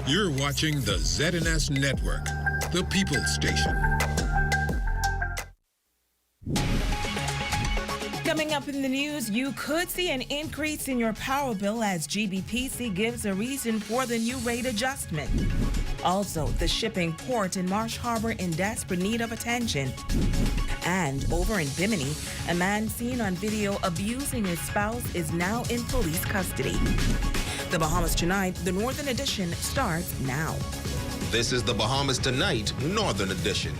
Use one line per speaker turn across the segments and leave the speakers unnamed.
You're watching the ZNS Network, the People's Station.
Coming up in the news, you could see an increase in your power bill as GBPC gives a reason for the new rate adjustment. Also, the shipping port in Marsh Harbor in desperate need of attention. And over in Bimini, a man seen on video abusing his spouse is now in police custody. The Bahamas Tonight, the Northern Edition, starts now.
This is the Bahamas Tonight, Northern Edition.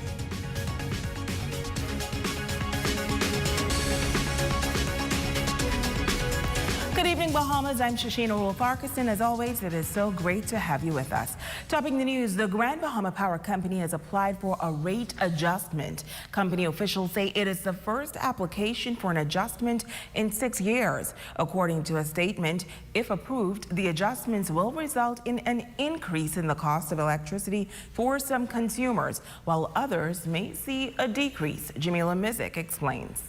Good evening, Bahamas. I'm Shashina Wolf-Farquharson. As always, it is so great to have you with us. Topping the news, the Grand Bahama Power Company has applied for a rate adjustment. Company officials say it is the first application for an adjustment in 6 years. According to a statement, if approved, the adjustments will result in an increase in the cost of electricity for some consumers, while others may see a decrease. Jamila Mizik explains.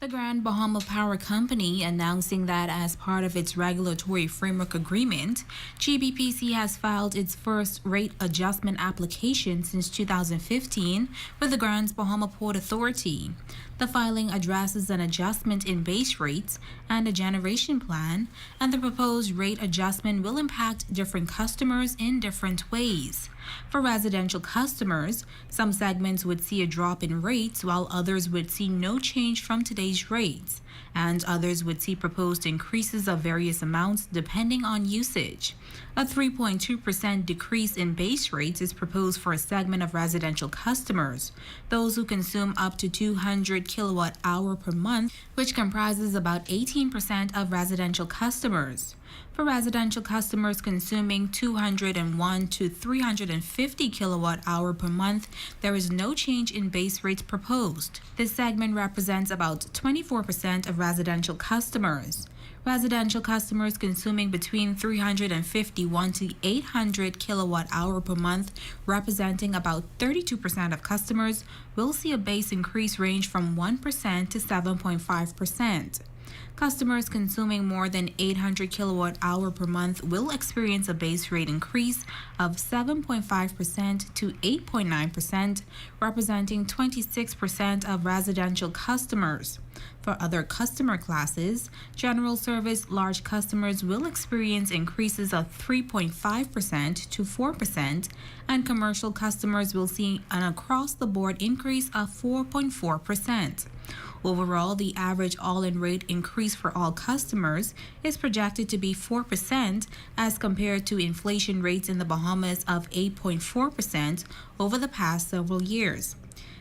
The Grand Bahama Power Company announcing that as part of its regulatory framework agreement, GBPC has filed its first rate adjustment application since 2015 with the Grand Bahama Port Authority. The filing addresses an adjustment in base rates and a generation plan, and the proposed rate adjustment will impact different customers in different ways. For residential customers, some segments would see a drop in rates while others would see no change from today's rates, and others would see proposed increases of various amounts depending on usage. A 3.2% decrease in base rates is proposed for a segment of residential customers, those who consume up to 200 kilowatt hour per month, which comprises about 18% of residential customers. For residential customers consuming 201 to 350 kilowatt hour per month, there is no change in base rates proposed. This segment represents about 24% of residential customers. Residential customers consuming between 351 to 800 kilowatt hour per month, representing about 32% of customers, will see a base increase range from 1% to 7.5%. Customers consuming more than 800 kilowatt hour per month will experience a base rate increase of 7.5% to 8.9%, representing 26% of residential customers. For other customer classes, general service large customers will experience increases of 3.5% to 4%, and commercial customers will see an across-the-board increase of 4.4%. Overall, the average all-in rate increase for all customers is projected to be 4% as compared to inflation rates in the Bahamas of 8.4% over the past several years.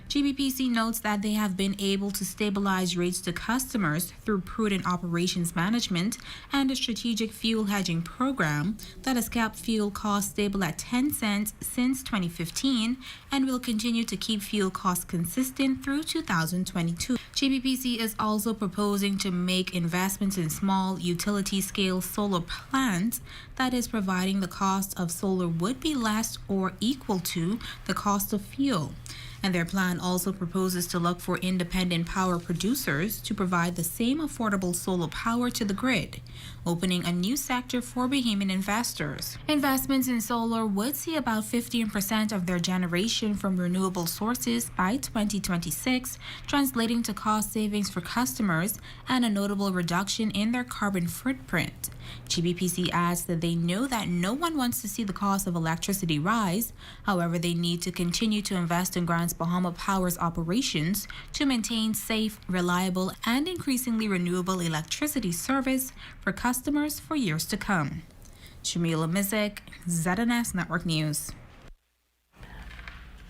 GBPC notes that they have been able to stabilize rates to customers through prudent operations management and a strategic fuel hedging program that has kept fuel costs stable at 10 cents since 2015 and will continue to keep fuel costs consistent through 2022. GBPC is also proposing to make investments in small utility-scale solar plants, that is, providing the cost of solar would be less or equal to the cost of fuel. And their plan also proposes to look for independent power producers to provide the same affordable solar power to the grid, opening a new sector for Bahamian investors. Investments in solar would see about 15% of their generation from renewable sources by 2026, translating to cost savings for customers and a notable reduction in their carbon footprint. GBPC adds that they know that no one wants to see the cost of electricity rise. However, they need to continue to invest in Grand Bahama Power's operations to maintain safe, reliable, and increasingly renewable electricity service for customers for years to come. Jamila Mizik, ZNS Network News.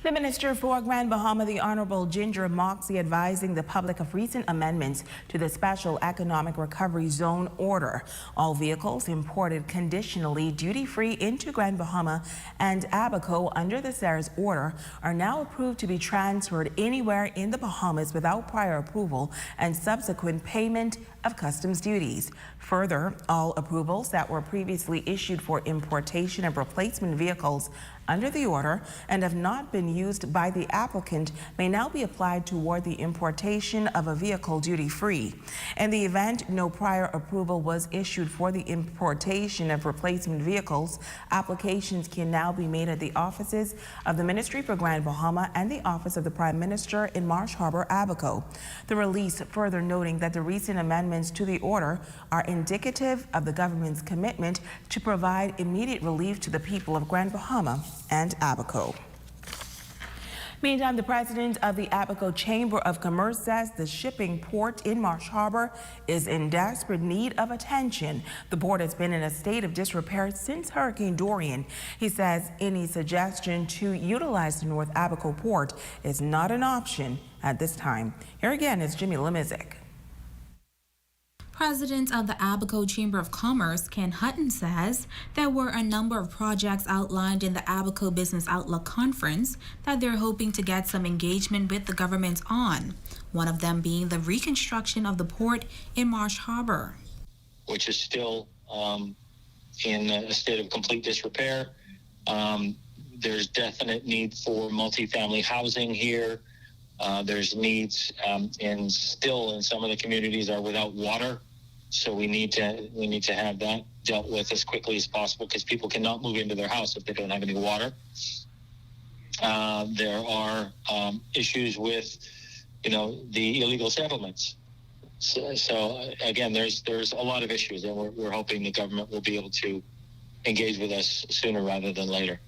The Minister for Grand Bahama, the Honorable Ginger Moxie, advising the public of recent amendments to the Special Economic Recovery Zone order. All vehicles imported conditionally duty-free into Grand Bahama and Abaco under the SARS order are now approved to be transferred anywhere in the Bahamas without prior approval and subsequent payment of customs duties. Further, all approvals that were previously issued for importation and replacement vehicles under the order and have not been used by the applicant may now be applied toward the importation of a vehicle duty-free. In the event no prior approval was issued for the importation of replacement vehicles, applications can now be made at the offices of the Ministry for Grand Bahama and the Office of the Prime Minister in Marsh Harbor, Abaco. The release further noting that the recent amendments to the order are indicative of the government's commitment to provide immediate relief to the people of Grand Bahama and Abaco. Meantime, the president of the Abaco Chamber of Commerce says the shipping port in Marsh Harbor is in desperate need of attention. The port has been in a state of disrepair since Hurricane Dorian. He says any suggestion to utilize the North Abaco port is not an option at this time. Here again is Jimmy Lemizik.
President of the Abaco Chamber of Commerce, Ken Hutton, says there were a number of projects outlined in the Abaco Business Outlook Conference that they're hoping to get some engagement with the government on, one of them being the reconstruction of the port in Marsh Harbor,
which is still in a state of complete disrepair. There's definite need for multifamily housing here. There's needs still in some of the communities are without water. So we need to have that dealt with as quickly as possible because people cannot move into their house if they don't have any water. There are issues with, the illegal settlements. So again, there's a lot of issues, and we're hoping the government will be able to engage with us sooner rather than later.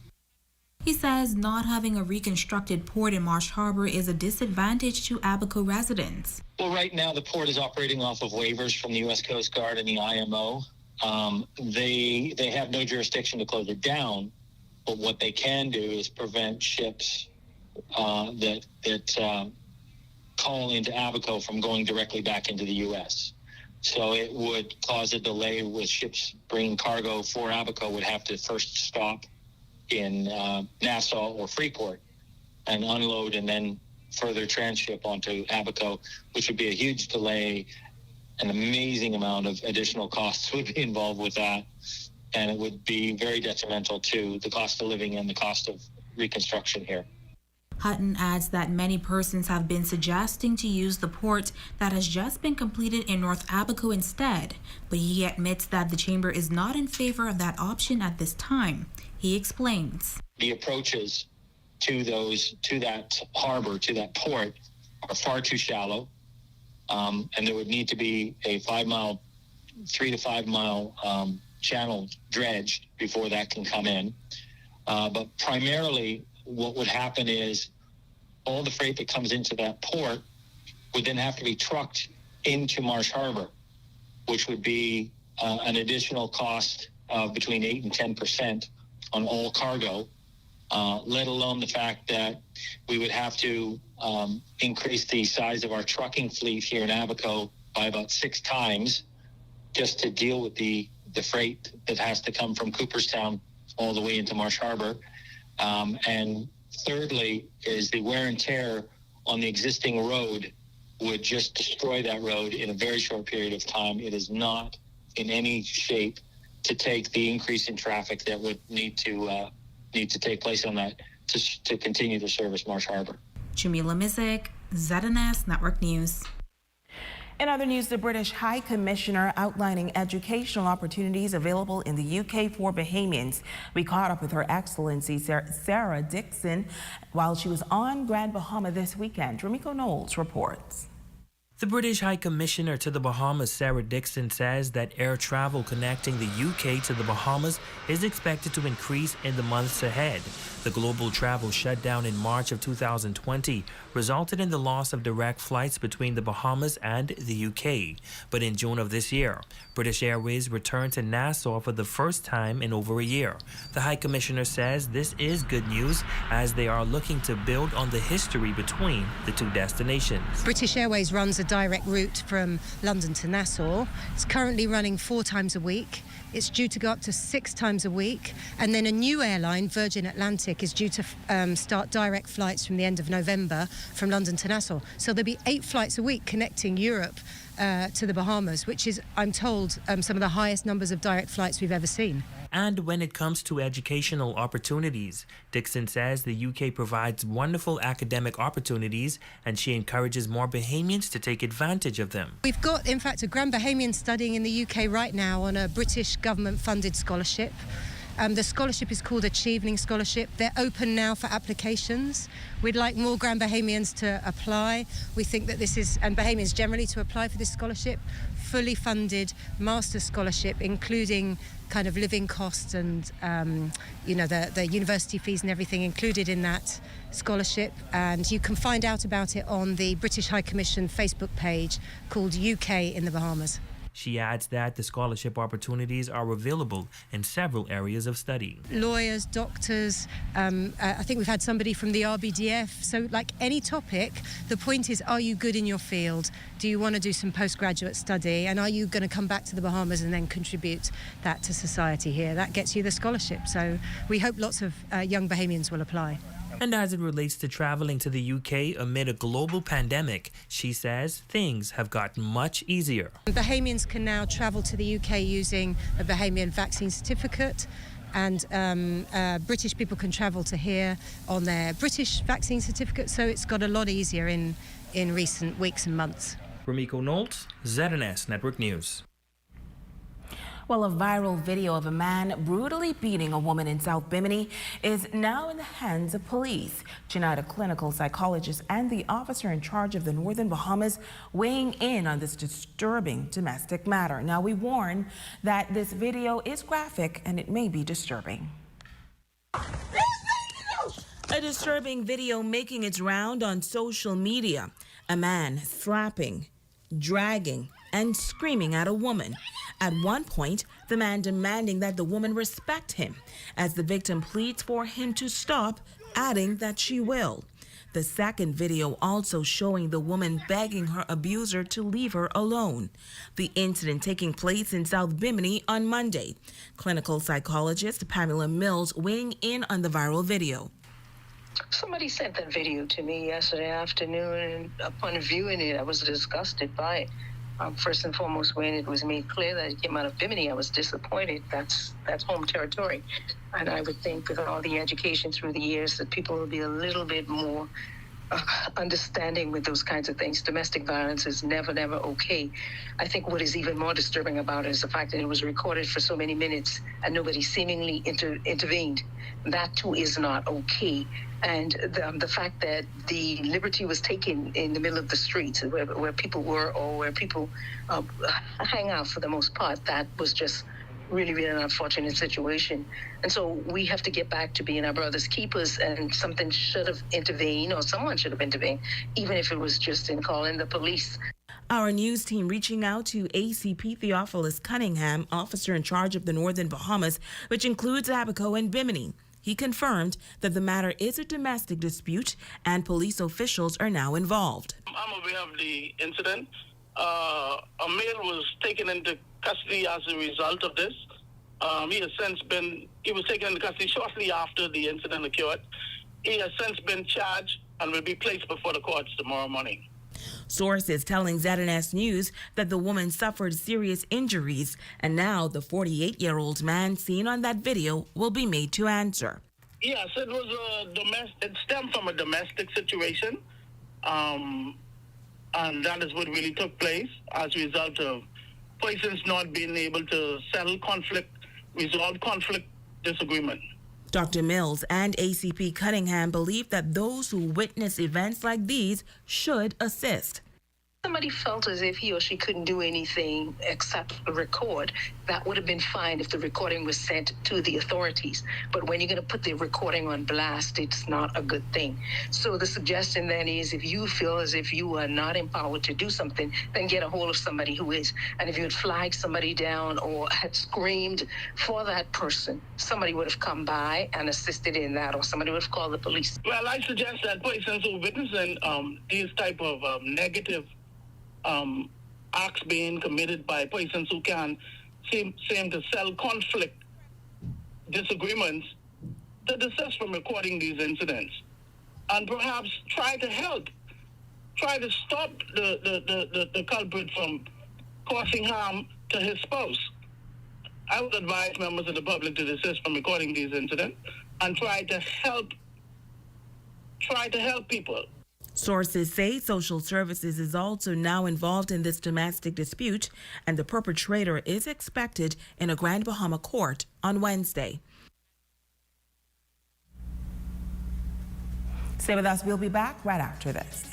He says not having a reconstructed port in Marsh Harbor is a disadvantage to Abaco residents.
Well, right now the port is operating off of waivers from the U.S. Coast Guard and the IMO. They have no jurisdiction to close it down, but what they can do is prevent ships that call into Abaco from going directly back into the U.S. So it would cause a delay with ships bringing cargo for Abaco would have to first stop in Nassau or Freeport and unload and then further transship onto Abaco, which would be a huge delay. An amazing amount of additional costs would be involved with that, and it would be very detrimental to the cost of living and the cost of reconstruction here.
Hutton adds that many persons have been suggesting to use the port that has just been completed in North Abaco instead, but he admits that the chamber is not in favor of that option at this time. He explains.
The approaches to that harbor, to that port, are far too shallow, and there would need to be a 3 to 5 mile channel dredged before that can come in. But primarily, what would happen is all the freight that comes into that port would then have to be trucked into Marsh Harbor, which would be an additional cost of between 8 and 10% on all cargo, let alone the fact that we would have to increase the size of our trucking fleet here in Abaco by about 6 times just to deal with the freight that has to come from Cooperstown all the way into Marsh Harbor. And thirdly is the wear and tear on the existing road would just destroy that road in a very short period of time. It is not in any shape to take the increase in traffic that would need to take place on that to continue to service Marsh Harbor.
Jamila Mizik, ZNS Network News.
In other news, the British High Commissioner outlining educational opportunities available in the UK for Bahamians. We caught up with Her Excellency Sarah Dixon while she was on Grand Bahama this weekend. Ramiko Knowles reports.
The British High Commissioner to the Bahamas, Sarah Dixon, says that air travel connecting the UK to the Bahamas is expected to increase in the months ahead. The global travel shutdown in March of 2020 resulted in the loss of direct flights between the Bahamas and the UK. But in June of this year, British Airways returned to Nassau for the first time in over a year. The High Commissioner says this is good news as they are looking to build on the history between the two destinations.
British Airways runs a direct route from London to Nassau. It's currently running 4 times a week. It's due to go up to 6 times a week. And then a new airline, Virgin Atlantic, is due to start direct flights from the end of November from London to Nassau. So there'll be 8 flights a week connecting Europe to the Bahamas, which is, I'm told, some of the highest numbers of direct flights we've ever seen.
and when it comes to educational opportunities. Dixon says the UK provides wonderful academic opportunities and she encourages more Bahamians to take advantage of them.
We've got, in fact, a Grand Bahamian studying in the UK right now on a British government-funded scholarship. The scholarship is called Achieving Scholarship. They're open now for applications. We'd like more Grand Bahamians to apply. We think that this is, and Bahamians generally, to apply for this scholarship, fully funded master's scholarship, including kind of living costs and, the university fees and everything included in that scholarship. And you can find out about it on the British High Commission Facebook page called UK in the Bahamas.
She adds that the scholarship opportunities are available in several areas of study.
Lawyers, doctors, I think we've had somebody from the RBDF. So like any topic, the point is, are you good in your field? Do you want to do some postgraduate study? And are you going to come back to the Bahamas and then contribute that to society here? That gets you the scholarship. So we hope lots of young Bahamians will apply.
And as it relates to traveling to the UK amid a global pandemic, she says things have gotten much easier.
Bahamians can now travel to the UK using a Bahamian vaccine certificate, and British people can travel to here on their British vaccine certificate, so it's got a lot easier in recent weeks and months.
Ramiko Knowles, ZNS Network News.
Well, a viral video of a man brutally beating a woman in South Bimini is now in the hands of police. Tonight, a clinical psychologist and the officer in charge of the Northern Bahamas weighing in on this disturbing domestic matter. Now, we warn that this video is graphic and it may be disturbing. A disturbing video making its round on social media. A man slapping, dragging, and screaming at a woman. At one point, the man demanding that the woman respect him, as the victim pleads for him to stop, adding that she will. The second video also showing the woman begging her abuser to leave her alone. The incident taking place in South Bimini on Monday. Clinical psychologist Pamela Mills weighing in on the viral video.
Somebody sent that video to me yesterday afternoon, and upon viewing it, I was disgusted by it. First and foremost, when it was made clear that it came out of Bimini, I was disappointed. That's home territory. And I would think with all the education through the years that people will be a little bit more understanding with those kinds of things. Domestic violence is never okay. I think what is even more disturbing about it is the fact that it was recorded for so many minutes and nobody seemingly intervened. That too is not okay. And the fact that the liberty was taken in the middle of the streets where people were, or where people hang out for the most part, that was just really an unfortunate situation. And so we have to get back to being our brother's keepers, and something should have intervened, or someone should have intervened, even if it was just in calling the police.
Our news team reaching out to ACP Theophilus Cunningham, officer in charge of the Northern Bahamas, which includes Abaco and Bimini. He confirmed that the matter is a domestic dispute and police officials are now involved.
I'm aware of the incident. A male was taken into custody as a result of this. He was taken into custody shortly after the incident occurred. He has since been charged and will be placed before the courts tomorrow morning.
Sources telling ZNS News that the woman suffered serious injuries, and now the 48-year-old man seen on that video will be made to answer.
Yes, it stemmed from a domestic situation, and that is what really took place as a result of persons not being able to resolve conflict disagreement.
Dr. Mills and ACP Cunningham believe that those who witness events like these should assist.
Somebody felt as if he or she couldn't do anything except record. That would have been fine if the recording was sent to the authorities. But when you're going to put the recording on blast, it's not a good thing. So the suggestion then is, if you feel as if you are not empowered to do something, then get a hold of somebody who is. And if you had flagged somebody down or had screamed for that person, somebody would have come by and assisted in that, or somebody would have called the police.
Well, I suggest that persons who witnessing these type of negative acts being committed by persons who can seem to sell conflict disagreements, to desist from recording these incidents and perhaps try to stop the culprit from causing harm to his spouse. I would advise members of the public to desist from recording these incidents and try to help people.
Sources say social services is also now involved in this domestic dispute, and the perpetrator is expected in a Grand Bahama court on Wednesday. Stay with us. We'll be back right after this.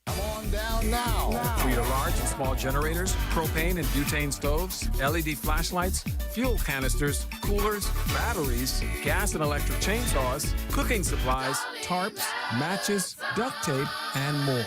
Come on down now.
Treat large and small generators, propane and butane stoves, LED flashlights, fuel canisters, coolers, batteries, gas and electric chainsaws, cooking supplies, tarps, matches, duct tape, and more.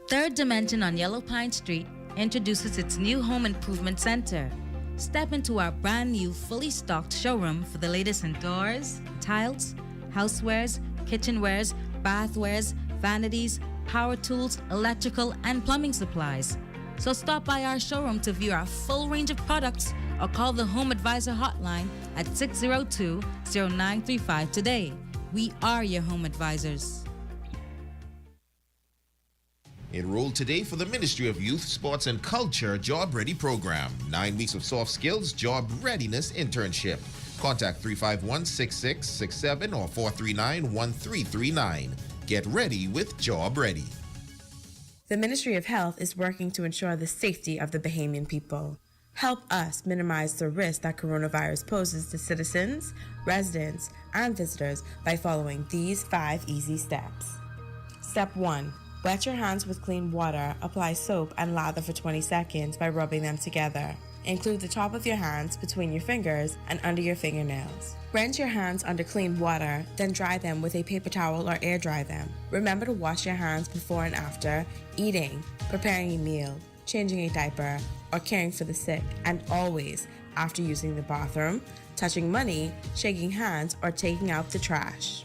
Third Dimension on Yellow Pine Street introduces its new home improvement center. Step into our brand new, fully stocked showroom for the latest in doors, tiles, housewares, kitchenwares, bathwares, vanities, power tools, electrical, and plumbing supplies. So stop by our showroom to view our full range of products or call the Home Advisor hotline at 602-0935 today. We are your home advisors.
Enroll today for the Ministry of Youth, Sports and Culture Job Ready program. 9 weeks of soft skills job readiness internship. Contact 351-6667 or 439-1339. Get ready with Job Ready.
The Ministry of Health is working to ensure the safety of the Bahamian people. Help us minimize the risk that coronavirus poses to citizens, residents, and visitors by following these 5 easy steps. Step 1. Wet your hands with clean water, apply soap and lather for 20 seconds by rubbing them together. Include the top of your hands between your fingers and under your fingernails. Rinse your hands under clean water, then dry them with a paper towel or air dry them. Remember to wash your hands before and after eating, preparing a meal, changing a diaper, or caring for the sick, and always after using the bathroom, touching money, shaking hands, or taking out the trash.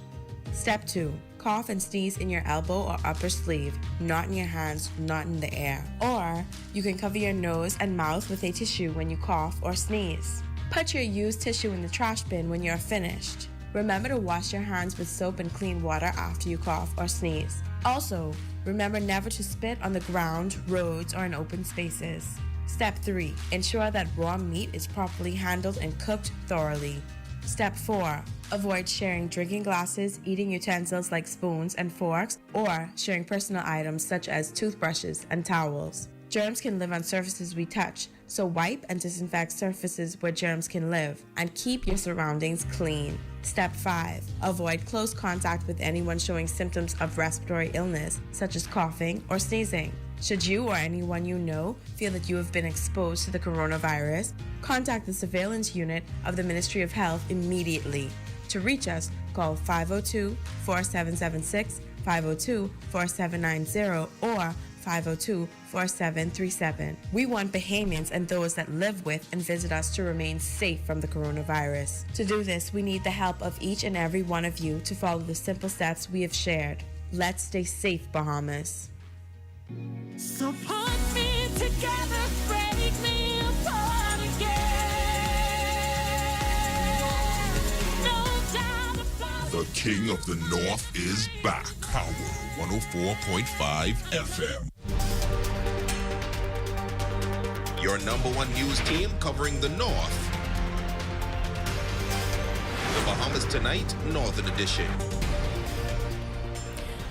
Step 2. Cough and sneeze in your elbow or upper sleeve, not in your hands, not in the air. Or you can cover your nose and mouth with a tissue when you cough or sneeze. Put your used tissue in the trash bin when you're finished. Remember to wash your hands with soap and clean water after you cough or sneeze. Also, remember never to spit on the ground, roads, or in open spaces. Step 3. Ensure that raw meat is properly handled and cooked thoroughly. Step 4. Avoid sharing drinking glasses, eating utensils like spoons and forks, or sharing personal items such as toothbrushes and towels. Germs can live on surfaces we touch, so wipe and disinfect surfaces where germs can live, and keep your surroundings clean. Step 5. Avoid close contact with anyone showing symptoms of respiratory illness, such as coughing or sneezing. Should you or anyone you know feel that you have been exposed to the coronavirus, contact the surveillance unit of the Ministry of Health immediately. To reach us, call 502-4776, 502-4790, or 502-4737. We want Bahamians and those that live with and visit us to remain safe from the coronavirus. To do this, we need the help of each and every one of you to follow the simple steps we have shared. Let's stay safe, Bahamas.
So put me together, break me apart again. No doubt about
The King of the North is back. Power 104.5 FM.
Your number one news team covering the North. The Bahamas Tonight, Northern Edition.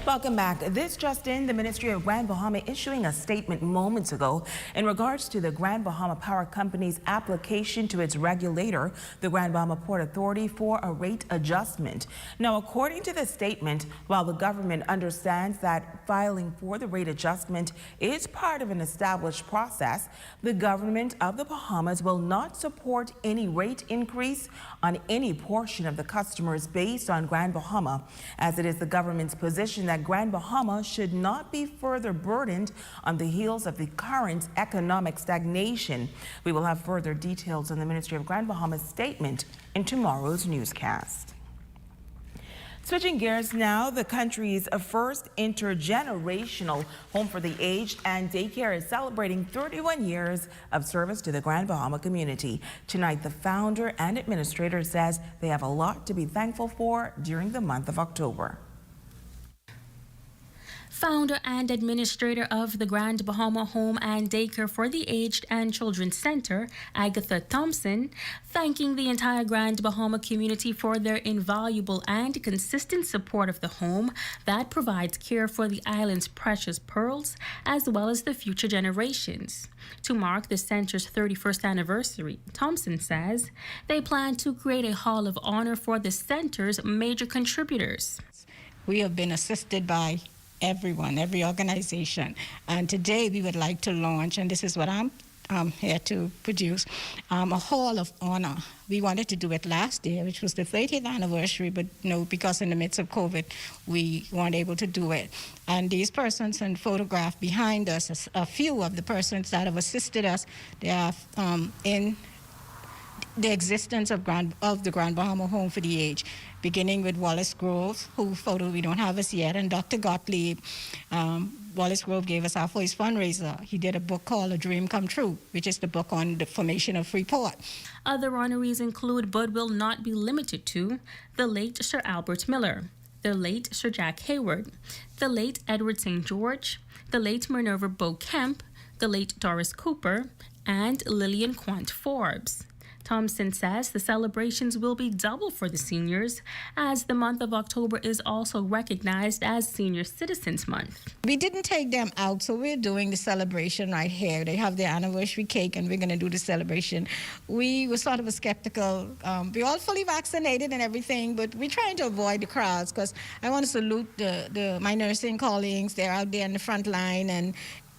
Welcome back. This just in, the Ministry of Grand Bahama issuing a statement moments ago in regards to the Grand Bahama Power Company's application to its regulator, the Grand Bahama Port Authority, for a rate adjustment. Now, according to the statement, while the government understands that filing for the rate adjustment is part of an established process, the government of the Bahamas will not support any rate increase on any portion of the customers based on Grand Bahama, as it is the government's position that Grand Bahama should not be further burdened on the heels of the current economic stagnation. We will have further details on the Ministry of Grand Bahama's statement in tomorrow's newscast. Switching gears now, the country's first intergenerational home for the aged and daycare is celebrating 31 years of service to the Grand Bahama community. Tonight, the founder and administrator says they have a lot to be thankful for during the month of October.
Founder and administrator of the Grand Bahama Home and Daycare for the Aged and Children's Center, Agatha Thompson, thanking the entire Grand Bahama community for their invaluable and consistent support of the home that provides care for the island's precious pearls as well as the future generations. To mark the center's 31st anniversary, Thompson says they plan to create a hall of honor for the center's major contributors.
We have been assisted by everyone, every organization, and today we would like to launch, and this is what I'm here to produce, a hall of honor. We wanted to do it last year, which was the 30th anniversary, but no, because in the midst of COVID, we weren't able to do it. And these persons and photographed behind us, a few of the persons that have assisted us, they are in the existence of the Grand Bahama Home for the Aged, beginning with Wallace Grove, who photo we don't have us yet, and Dr. Gottlieb. Wallace Grove gave us our first fundraiser. He did a book called A Dream Come True, which is the book on the formation of Freeport.
Other honorees include, but will not be limited to, the late Sir Albert Miller, the late Sir Jack Hayward, the late Edward St. George, the late Minerva Bo Kemp, the late Doris Cooper, and Lillian Quant Forbes. Thompson says the celebrations will be double for the seniors, as the month of October is also recognized as Senior Citizens Month.
We didn't take them out, so we're doing the celebration right here. They have their anniversary cake, and we're going to do the celebration. We were sort of skeptical. We're all fully vaccinated and everything, but we're trying to avoid the crowds, because I want to salute my nursing colleagues. They're out there in the front line, and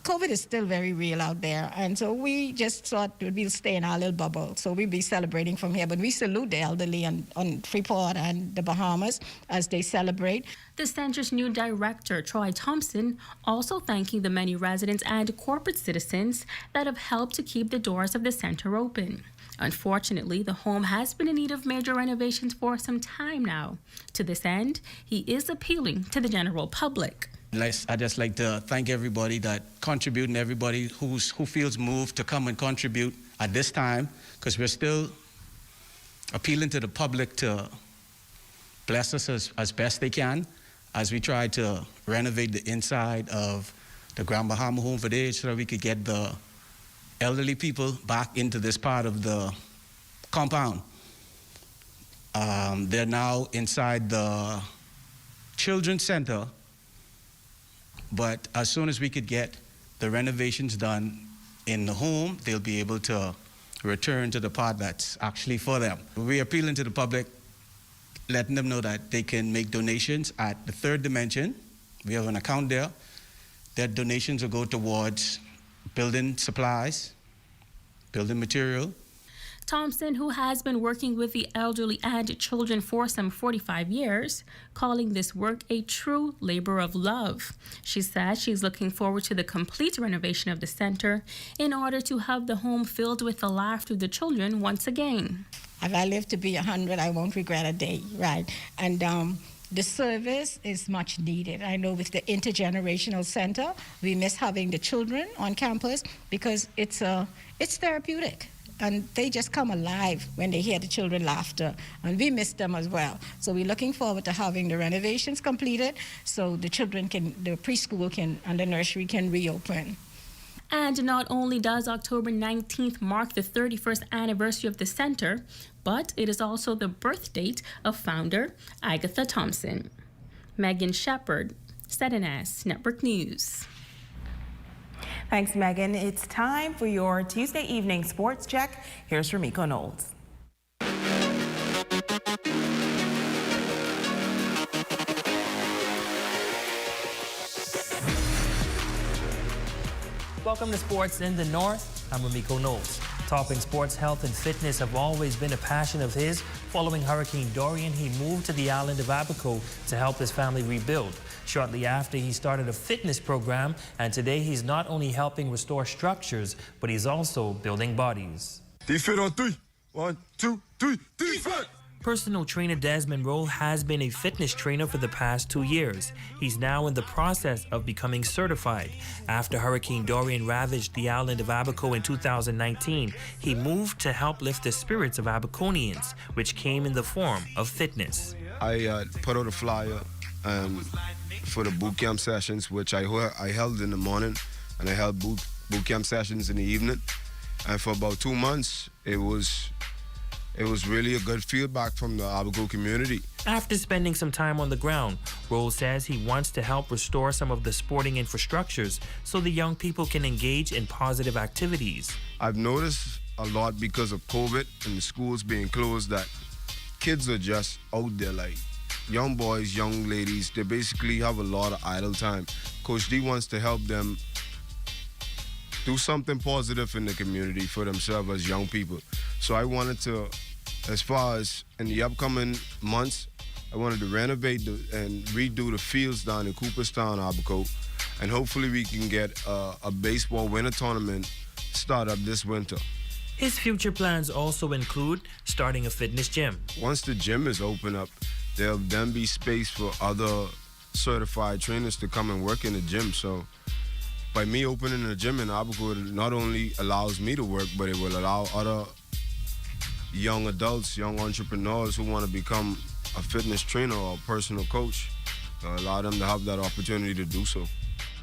COVID is still very real out there, and so we just thought we'll stay in our little bubble. So we'll be celebrating from here, but we salute the elderly on Freeport and the Bahamas as they celebrate.
The center's new director, Troy Thompson, also thanking the many residents and corporate citizens that have helped to keep the doors of the center open. Unfortunately, the home has been in need of major renovations for some time now. To this end, he is appealing to the general public.
I just like to thank everybody that contribute and everybody who feels moved to come and contribute at this time, because we're still appealing to the public to bless us as best they can as we try to renovate the inside of the Grand Bahama Home for the Aged so that we could get the elderly people back into this part of the compound. They're now inside the Children's Center, but as soon as we could get the renovations done in the home, they'll be able to return to the part that's actually for them. We're appealing to the public, letting them know that they can make donations at the Third Dimension. We have an account there. That donations will go towards building supplies, building material.
Thompson, who has been working with the elderly and children for some 45 years, calling this work a true labor of love. She says she's looking forward to the complete renovation of the center in order to have the home filled with the laughter of the children once again.
If I live to be 100, I won't regret a day, right? And the service is much needed. I know with the intergenerational center, we miss having the children on campus because it's therapeutic. And they just come alive when they hear the children laughter, and we miss them as well. So we're looking forward to having the renovations completed so the children the preschool and the nursery can reopen.
And not only does October 19th mark the 31st anniversary of the center, but it is also the birth date of founder Agatha Thompson. Megan Shepard, ZNS Network News.
Thanks, Megan. It's time for your Tuesday evening sports check. Here's Ramiko Knowles.
Welcome to Sports in the North. I'm Ramiko Knowles. Topping sports, health, and fitness have always been a passion of his. Following Hurricane Dorian, he moved to the island of Abaco to help his family rebuild. Shortly after, he started a fitness program, and today he's not only helping restore structures, but he's also building bodies.
Defense on 3. 1, 2, 3, defense!
Personal trainer Desmond Roll has been a fitness trainer for the past 2 years. He's now in the process of becoming certified. After Hurricane Dorian ravaged the island of Abaco in 2019, he moved to help lift the spirits of Abaconians, which came in the form of fitness.
I put out a flyer and for the boot camp sessions, which I held in the morning, and I held boot camp sessions in the evening. And for about 2 months, it was really a good feedback from the Abaco community.
After spending some time on the ground, Roll says he wants to help restore some of the sporting infrastructures so the young people can engage in positive activities.
I've noticed a lot because of COVID and the schools being closed that kids are just out there, like young boys, young ladies, they basically have a lot of idle time. Coach D wants to help them do something positive in the community for themselves as young people. So I wanted to, as far as in the upcoming months, I wanted to renovate and redo the fields down in Cooperstown, Abaco, and hopefully we can get a baseball winter tournament start up this winter.
His future plans also include starting a fitness gym.
Once the gym is open up, there'll then be space for other certified trainers to come and work in the gym. So by me opening a gym in Abaco, it not only allows me to work, but it will allow other young adults, young entrepreneurs who want to become a fitness trainer or a personal coach, allow them to have that opportunity to do so.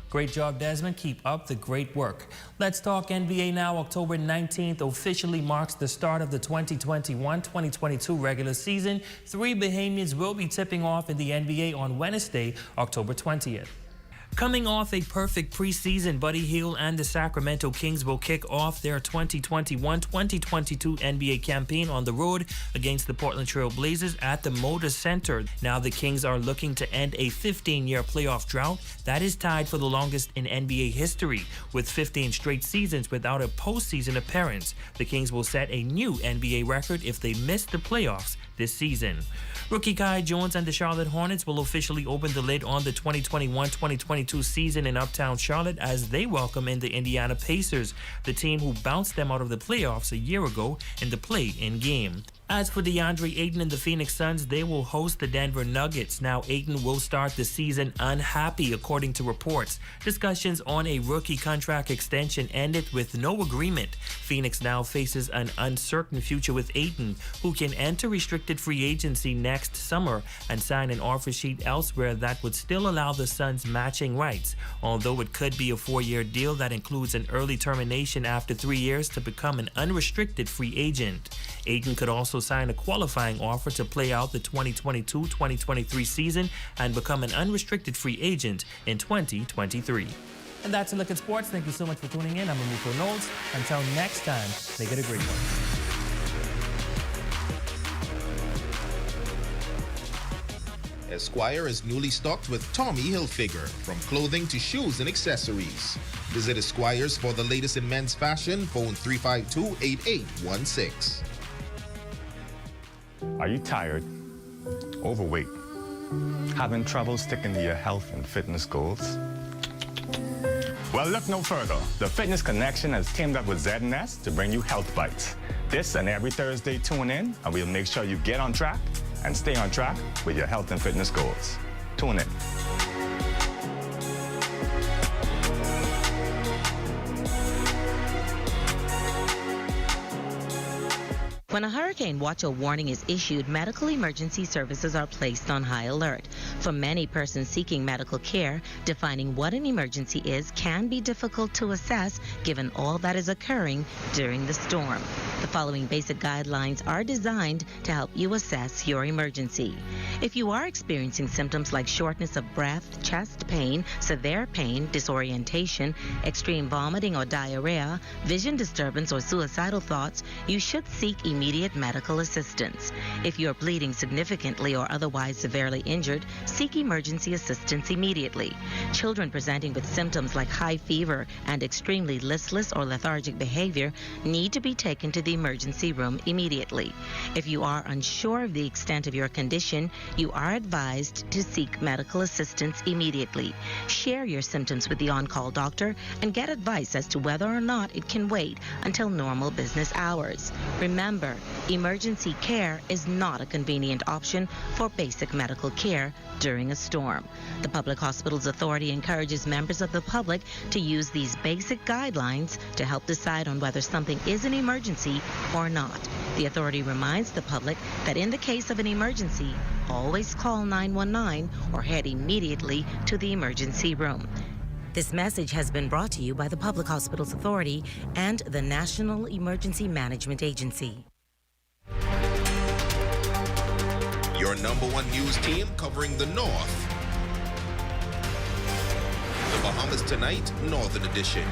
Great job, Desmond. Keep up the great work. Let's talk NBA now. October 19th officially marks the start of the 2021-2022 regular season. 3 Bahamians will be tipping off in the NBA on Wednesday, October 20th. Coming off a perfect preseason, Buddy Hield and the Sacramento Kings will kick off their 2021-2022 NBA campaign on the road against the Portland Trail Blazers at the Moda Center. Now the Kings are looking to end a 15-year playoff drought that is tied for the longest in NBA history. With 15 straight seasons without a postseason appearance, the Kings will set a new NBA record if they miss the playoffs this season. Rookie Kai Jones and the Charlotte Hornets will officially open the lid on the 2021-2022 season in Uptown Charlotte as they welcome in the Indiana Pacers, the team who bounced them out of the playoffs a year ago in the play-in game. As for DeAndre Ayton and the Phoenix Suns, they will host the Denver Nuggets. Now, Ayton will start the season unhappy, according to reports. Discussions on a rookie contract extension ended with no agreement. Phoenix now faces an uncertain future with Ayton, who can enter restricted free agency next summer and sign an offer sheet elsewhere that would still allow the Suns matching rights, although it could be a 4-year deal that includes an early termination after 3 years to become an unrestricted free agent. Ayton could also sign a qualifying offer to play out the 2022-2023 season and become an unrestricted free agent in 2023. And that's a look at sports. Thank you so much for tuning in. I'm Amuko Knowles. Until next time, make it a great one.
Esquire is newly stocked with Tommy Hilfiger, from clothing to shoes and accessories. Visit Esquire's for the latest in men's fashion. Phone 352-8816.
Are you tired, overweight, having trouble sticking to your health and fitness goals? Well, look no further. The Fitness Connection has teamed up with Z&S to bring you Health Bites. This and every Thursday, tune in, and we'll make sure you get on track and stay on track with your health and fitness goals. Tune in.
When a hurricane watch or warning is issued, medical emergency services are placed on high alert. For many persons seeking medical care, defining what an emergency is can be difficult to assess given all that is occurring during the storm. The following basic guidelines are designed to help you assess your emergency. If you are experiencing symptoms like shortness of breath, chest pain, severe pain, disorientation, extreme vomiting or diarrhea, vision disturbance or suicidal thoughts, you should seek immediate medical assistance. If you are bleeding significantly or otherwise severely injured, seek emergency assistance immediately. Children presenting with symptoms like high fever and extremely listless or lethargic behavior need to be taken to the emergency room immediately. If you are unsure of the extent of your condition, you are advised to seek medical assistance immediately. Share your symptoms with the on-call doctor and get advice as to whether or not it can wait until normal business hours. Remember, emergency care is not a convenient option for basic medical care during a storm. The Public Hospitals Authority encourages members of the public to use these basic guidelines to help decide on whether something is an emergency or not. The authority reminds the public that in the case of an emergency, always call 911 or head immediately to the emergency room. This message has been brought to you by the Public Hospitals Authority and the National Emergency Management Agency.
Your #1 news team covering the North. The Bahamas Tonight, Northern Edition.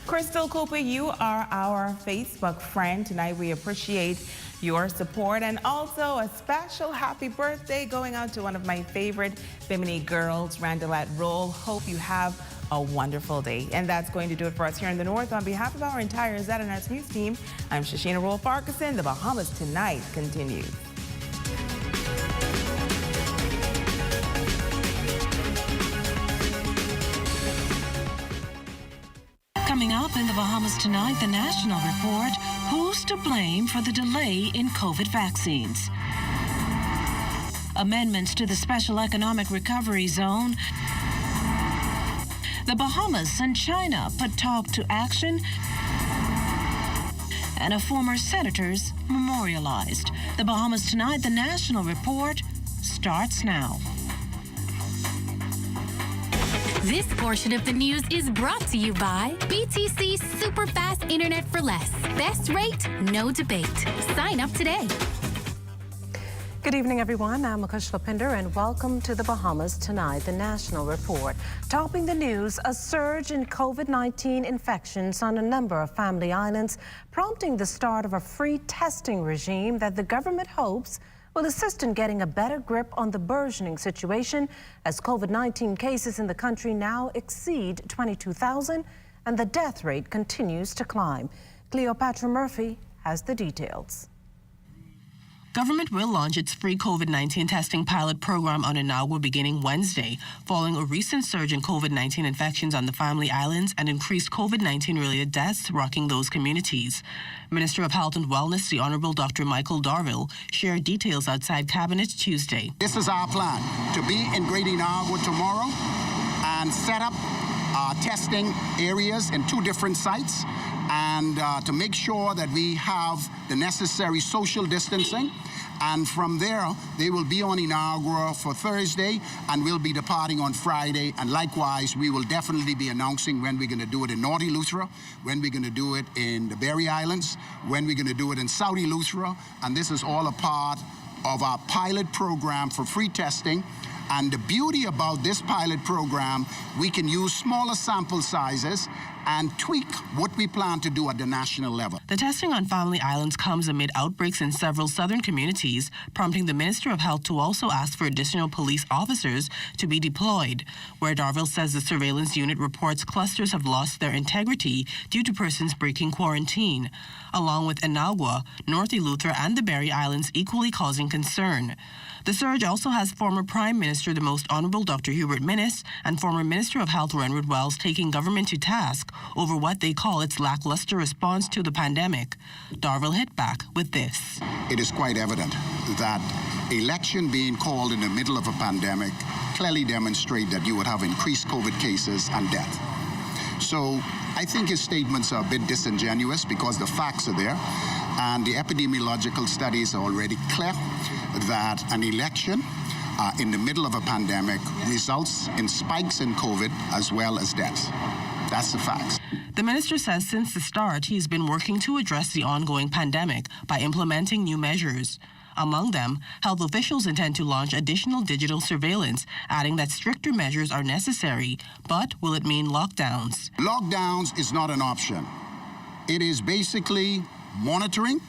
Crystal Cooper, you are our Facebook friend. Tonight we appreciate your support, and also a special happy birthday going out to one of my favorite Bimini girls, Randallette Roll. Hope you have a wonderful day. And that's going to do it for us here in the North. On behalf of our entire ZNS News team, I'm Shashina Roll-Farquharson. The Bahamas Tonight continues.
Coming up in the Bahamas Tonight, the National Report, who's to blame for the delay in COVID vaccines? Amendments to the Special Economic Recovery Zone. The Bahamas and China put talk to action. And a former senator's memorialized. The Bahamas Tonight, the National Report, starts now.
This portion of the news is brought to you by BTC Super Fast Internet for Less. Best rate, no debate. Sign up today.
Good evening, everyone. I'm Akush Lapinder, and welcome to the Bahamas Tonight, the National Report. Topping the news, a surge in COVID-19 infections on a number of family islands, prompting the start of a free testing regime that the government hopes will assist in getting a better grip on the burgeoning situation as COVID-19 cases in the country now exceed 22,000 and the death rate continues to climb. Cleopatra Murphy has the details.
Government will launch its free COVID-19 testing pilot program on Inagua beginning Wednesday, following a recent surge in COVID-19 infections on the Family Islands and increased COVID-19 related deaths rocking those communities. Minister of Health and Wellness, the Honorable Dr. Michael Darville, shared details outside Cabinet Tuesday.
This is our plan, to be in Great Inagua tomorrow and set up testing areas in 2 different sites, and to make sure that we have the necessary social distancing. And from there, they will be on Inagua for Thursday, and we'll be departing on Friday. And likewise, we will definitely be announcing when we're going to do it in North Eleuthera, when we're going to do it in the Berry Islands, when we're going to do it in South Eleuthera. And this is all a part of our pilot program for free testing. And the beauty about this pilot program, we can use smaller sample sizes and tweak what we plan to do at the national level.
The testing on Family Islands comes amid outbreaks in several southern communities, prompting the Minister of Health to also ask for additional police officers to be deployed, where Darville says the surveillance unit reports clusters have lost their integrity due to persons breaking quarantine, along with Inagua, North Eleuthera, and the Berry Islands equally causing concern. The surge also has former Prime Minister, the Most Honourable Dr. Hubert Minnis, and former Minister of Health Renward Wells taking government to task over what they call its lackluster response to the pandemic. Darville hit back with this.
It is quite evident that election being called in the middle of a pandemic clearly demonstrate that you would have increased COVID cases and death. So I think his statements are a bit disingenuous because the facts are there, and the epidemiological studies are already clear that an election in the middle of a pandemic results in spikes in COVID as well as deaths. That's the facts.
The minister says since the start, he's been working to address the ongoing pandemic by implementing new measures. Among them, health officials intend to launch additional digital surveillance, adding that stricter measures are necessary. But will it mean lockdowns?
Lockdowns is not an option. It is basically monitoring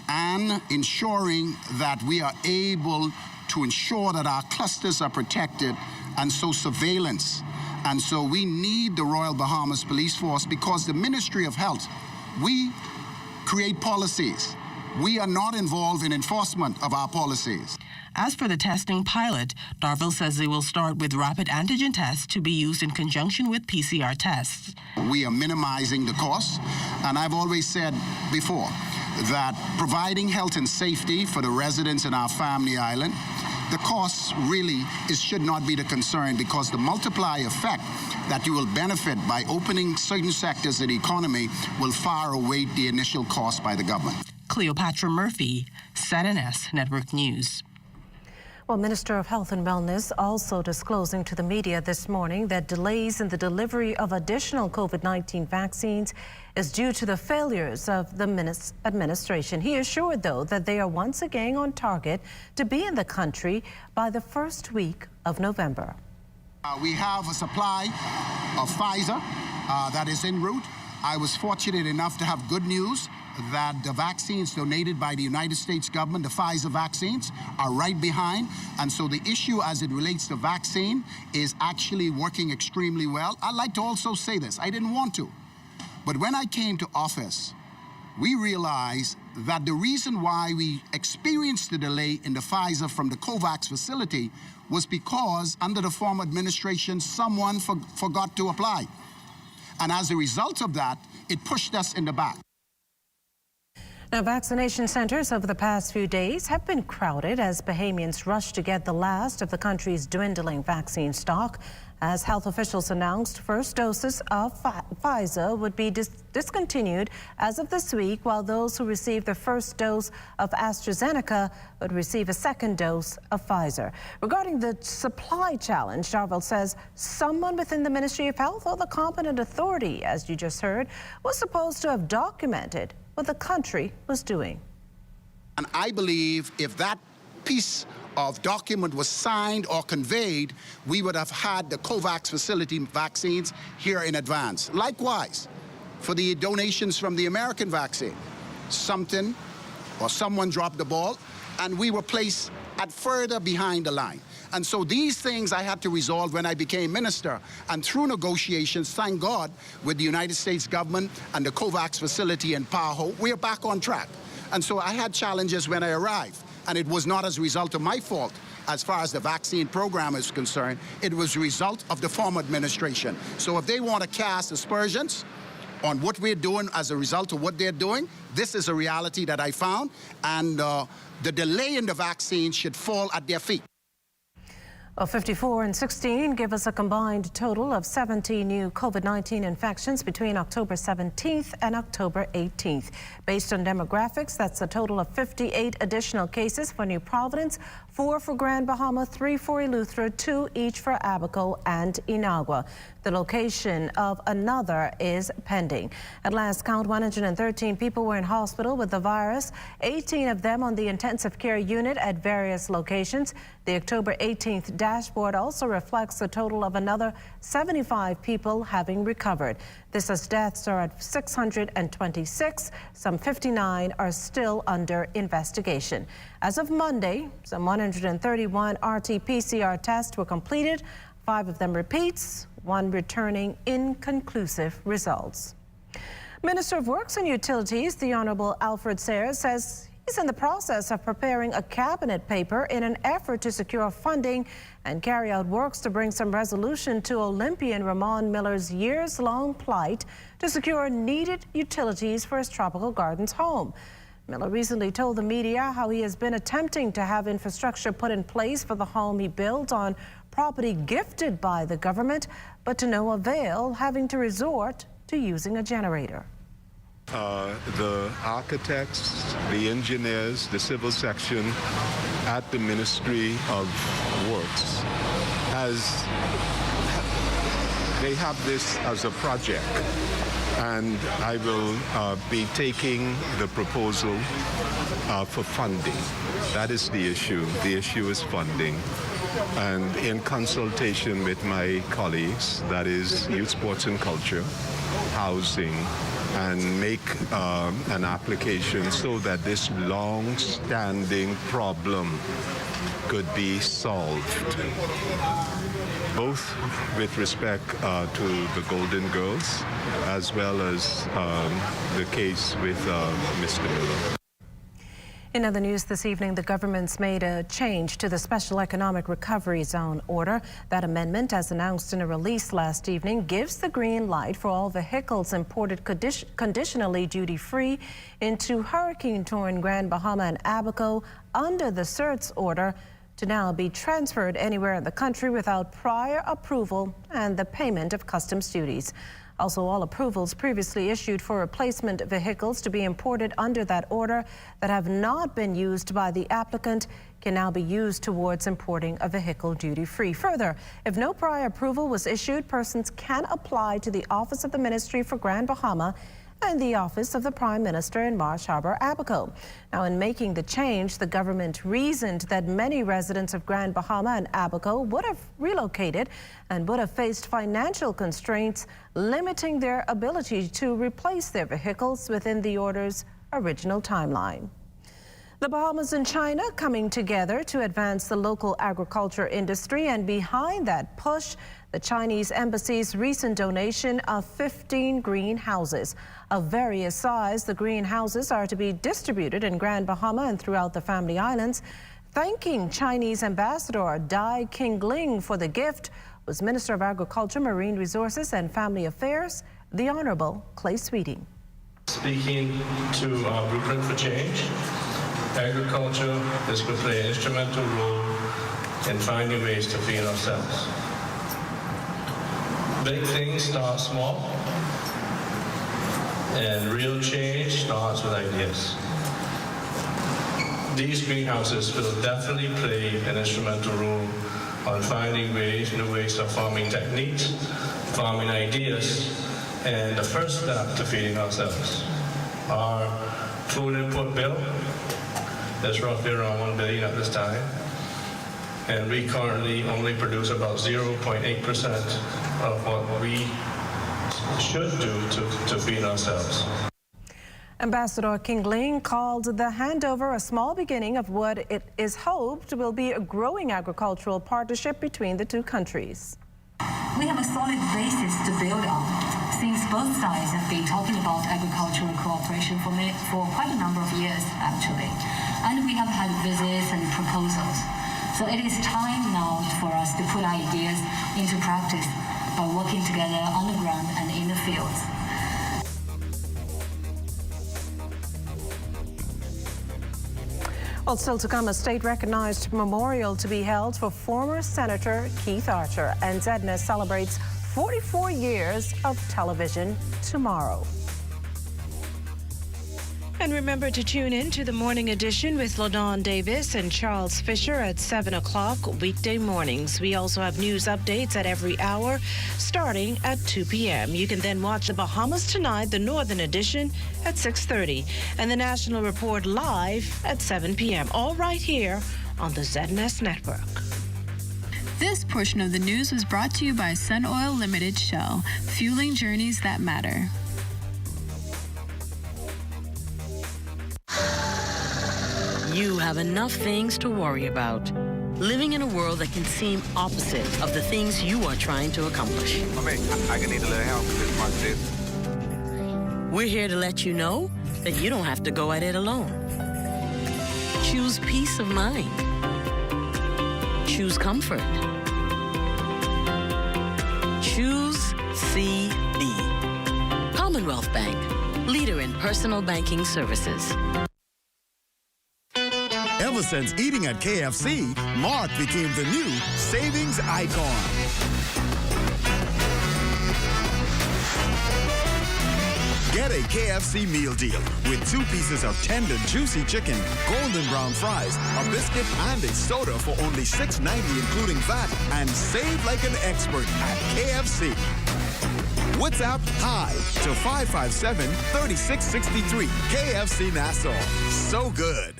and ensuring that we are able to ensure that our clusters are protected, and so surveillance. And so we need the Royal Bahamas Police Force because the Ministry of Health, we create policies. We are not involved in enforcement of our policies.
As for the testing pilot, Darville says they will start with rapid antigen tests to be used in conjunction with PCR tests.
We are minimizing the costs, and I've always said before that providing health and safety for the residents in our Family Island, the costs really should not be the concern, because the multiplier effect that you will benefit by opening certain sectors of the economy will far outweigh the initial cost by the government.
Cleopatra Murphy, ZNS Network News.
Well, Minister of Health and Wellness also disclosing to the media this morning that delays in the delivery of additional COVID-19 vaccines is due to the failures of the administration. He assured, though, that they are once again on target to be in the country by the first week of November.
We have a supply of Pfizer that is en route. I was fortunate enough to have good news that the vaccines donated by the United States government, the Pfizer vaccines, are right behind. And so the issue as it relates to vaccine is actually working extremely well. I'd like to also say this. I didn't want to. But when I came to office, we realized that the reason why we experienced the delay in the Pfizer from the COVAX facility was because under the former administration, someone forgot to apply. And as a result of that, it pushed us in the back.
Now, vaccination centers over the past few days have been crowded as Bahamians rush to get the last of the country's dwindling vaccine stock. As health officials announced, first doses of Pfizer would be discontinued as of this week, while those who received the first dose of AstraZeneca would receive a second dose of Pfizer. Regarding the supply challenge, Darville says someone within the Ministry of Health or the competent authority, as you just heard, was supposed to have documented what the country was doing.
And I believe if that piece of document was signed or conveyed, we would have had the COVAX facility vaccines here in advance. Likewise, for the donations from the American vaccine, something or someone dropped the ball, and we were placed at further behind the line. And so these things I had to resolve when I became minister. And through negotiations, thank God, with the United States government and the COVAX facility in Paho, we are back on track. And so I had challenges when I arrived. And it was not as a result of my fault as far as the vaccine program is concerned. It was a result of the former administration. So if they want to cast aspersions on what we're doing as a result of what they're doing, this is a reality that I found. And the delay in the vaccine should fall at their feet.
54 and 16 give us a combined total of 70 new COVID-19 infections between October 17th and October 18th. Based on demographics, that's a total of 58 additional cases for New Providence, 4 for Grand Bahama, 3 for Eleuthera, 2 each for Abaco and Inagua. The location of another is pending. At last count, 113 people were in hospital with the virus, 18 of them on the intensive care unit at various locations. The October 18th dashboard also reflects a total of another 75 people having recovered. This as deaths are at 626. Some 59 are still under investigation. As of Monday, some 131 RT-PCR tests were completed, 5 of them repeats, 1 returning inconclusive results. Minister of Works and Utilities, the Honorable Alfred Sayers, says he's in the process of preparing a cabinet paper in an effort to secure funding and carry out works to bring some resolution to Olympian Ramon Miller's years-long plight to secure needed utilities for his Tropical Gardens home. Miller recently told the media how he has been attempting to have infrastructure put in place for the home he built on property gifted by the government, but to no avail, having to resort to using a generator.
The architects, the engineers, the civil section at the Ministry of Works they have this as a project, and I will be taking the proposal for funding. That is the issue. The issue is funding. And in consultation with my colleagues, that is Youth, Sports and Culture, Housing, and make an application so that this long-standing problem could be solved, both with respect to the Golden Girls as well as the case with Mr. Miller.
In other news this evening, the government's made a change to the Special Economic Recovery Zone order. That amendment, as announced in a release last evening, gives the green light for all vehicles imported conditionally duty-free into hurricane-torn Grand Bahama and Abaco under the CERTS order to now be transferred anywhere in the country without prior approval and the payment of customs duties. Also, all approvals previously issued for replacement vehicles to be imported under that order that have not been used by the applicant can now be used towards importing a vehicle duty-free. Further, if no prior approval was issued, persons can apply to the Office of the Ministry for Grand Bahama and the Office of the Prime Minister in Marsh Harbor, Abaco. Now, in making the change, the government reasoned that many residents of Grand Bahama and Abaco would have relocated and would have faced financial constraints, limiting their ability to replace their vehicles within the order's original timeline. The Bahamas and China coming together to advance the local agriculture industry, and behind that push, the Chinese embassy's recent donation of 15 greenhouses. Of various size, the greenhouses are to be distributed in Grand Bahama and throughout the Family Islands. Thanking Chinese Ambassador Dai Qingling for the gift was Minister of Agriculture, Marine Resources and Family Affairs, the Honorable Clay Sweeting.
Speaking to our Blueprint for Change, agriculture is going to play an instrumental role in finding ways to feed ourselves. Big things start small, and real change starts with ideas. These greenhouses will definitely play an instrumental role on finding ways, new ways of farming techniques, farming ideas, and the first step to feeding ourselves. Our food input bill is roughly around $1 billion at this time, and we currently only produce about 0.8% of what we should do to feed ourselves.
Ambassador Qingling called the handover a small beginning of what it is hoped will be a growing agricultural partnership between the two countries.
We have a solid basis to build on, since both sides have been talking about agricultural cooperation for quite a number of years, actually. And we have had visits and proposals. So it is time now for us to put ideas into practice by working together on the ground and in the fields.
Well, still to come, a state-recognized memorial to be held for former Senator Keith Archer, and ZNS celebrates 44 years of television tomorrow. And remember to tune in to the morning edition with LaDawn Davis and Charles Fisher at 7 o'clock weekday mornings. We also have news updates at every hour, starting at 2 p.m. You can then watch the Bahamas Tonight, the Northern Edition, at 6:30, and the National Report live at 7 p.m., all right here on the ZNS Network.
This portion of the news was brought to you by Sun Oil Limited Shell, fueling journeys that matter.
You have enough things to worry about. Living in a world that can seem opposite of the things you are trying to accomplish.
I can need a little help with this.
We're here to let you know that you don't have to go at it alone. Choose peace of mind. Choose comfort. Choose CB. Commonwealth Bank, leader in personal banking services.
Ever since eating at KFC, Mark became the new savings icon. Get a KFC meal deal with 2 pieces of tender, juicy chicken, golden brown fries, a biscuit, and a soda for only $6.90 including VAT, and save like an expert at KFC. WhatsApp HI to 557-3663. KFC Nassau. So good.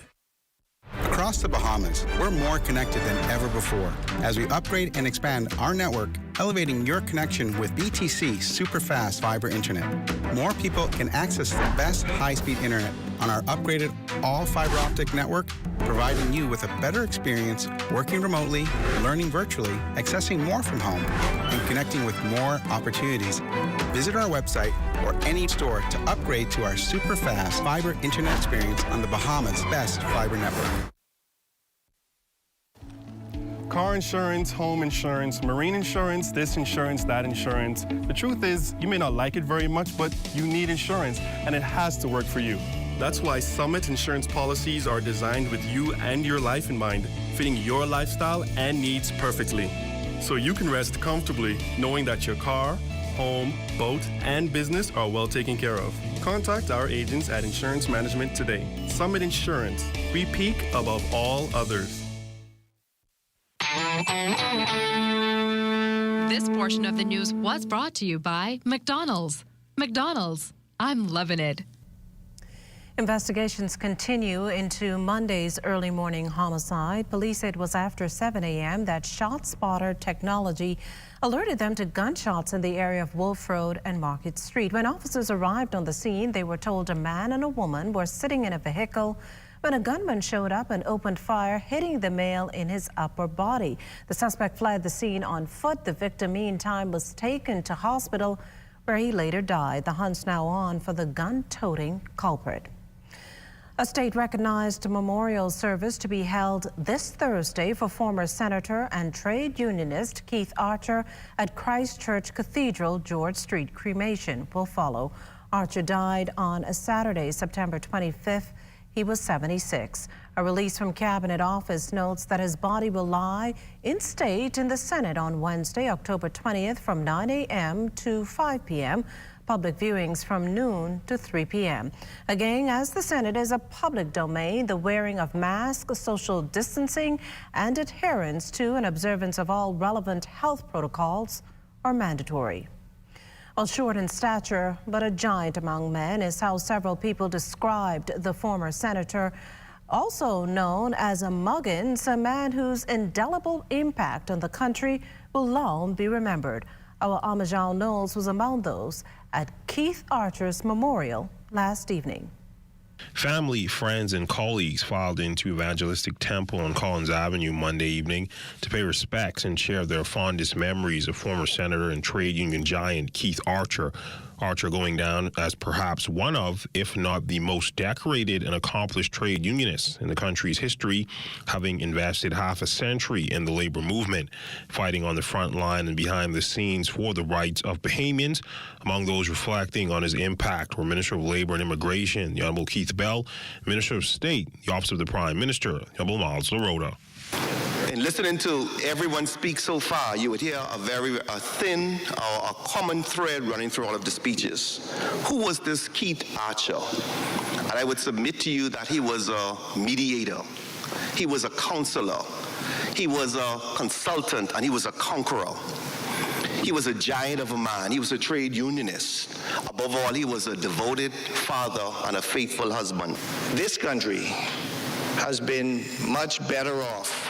Across the Bahamas, we're more connected than ever before as we upgrade and expand our network, elevating your connection with BTC Superfast Fiber Internet. More people can access the best high-speed internet on our upgraded all-fiber optic network, providing you with a better experience working remotely, learning virtually, accessing more from home, and connecting with more opportunities. Visit our website or any store to upgrade to our super-fast fiber internet experience on the Bahamas' best fiber network.
Car insurance, home insurance, marine insurance, this insurance, that insurance. The truth is, you may not like it very much, but you need insurance, and it has to work for you. That's why Summit Insurance policies are designed with you and your life in mind, fitting your lifestyle and needs perfectly. So you can rest comfortably knowing that your car, home, boat, and business are well taken care of. Contact our agents at Insurance Management today. Summit Insurance. We peak above all others.
This portion of the news was brought to you by McDonald's. McDonald's, I'm loving it.
Investigations continue into Monday's early morning homicide. Police said it was after 7 a.m. that ShotSpotter technology alerted them to gunshots in the area of Wolf Road and Market Street. When officers arrived on the scene, they were told a man and a woman were sitting in a vehicle when a gunman showed up and opened fire, hitting the male in his upper body. The suspect fled the scene on foot. The victim, meantime, was taken to hospital where he later died. The hunt's now on for the gun-toting culprit. A state-recognized memorial service to be held this Thursday for former senator and trade unionist Keith Archer at Christ Church Cathedral George Street cremation will follow. Archer died on a Saturday, September 25th. He was 76. A release from Cabinet Office notes that his body will lie in state in the Senate on Wednesday, October 20th from 9 a.m. to 5 p.m. Public viewings from noon to 3 p.m. Again, as the Senate is a public domain, the wearing of masks, social distancing, and adherence to and observance of all relevant health protocols are mandatory. Well, short in stature, but a giant among men is how several people described the former senator, also known as a Muggins, a man whose indelible impact on the country will long be remembered. Our Amajal Knowles was among those at Keith Archer's memorial last evening.
Family, friends, and colleagues filed into Evangelistic Temple on Collins Avenue Monday evening to pay respects and share their fondest memories of former Senator and trade union giant Keith Archer. Archer going down as perhaps one of, if not the most decorated and accomplished trade unionists in the country's history, having invested half a century in the labor movement, fighting on the front line and behind the scenes for the rights of Bahamians. Among those reflecting on his impact were Minister of Labor and Immigration, the Honorable Keith Bell, Minister of State, the Office of the Prime Minister, the Honorable Miles LaRota.
In listening to everyone speak so far, you would hear a thin or a common thread running through all of the speeches. Who was this Keith Archer? And I would submit to you that he was a mediator. He was a counselor. He was a consultant, and he was a conqueror. He was a giant of a man. He was a trade unionist. Above all, he was a devoted father and a faithful husband. This country has been much better off.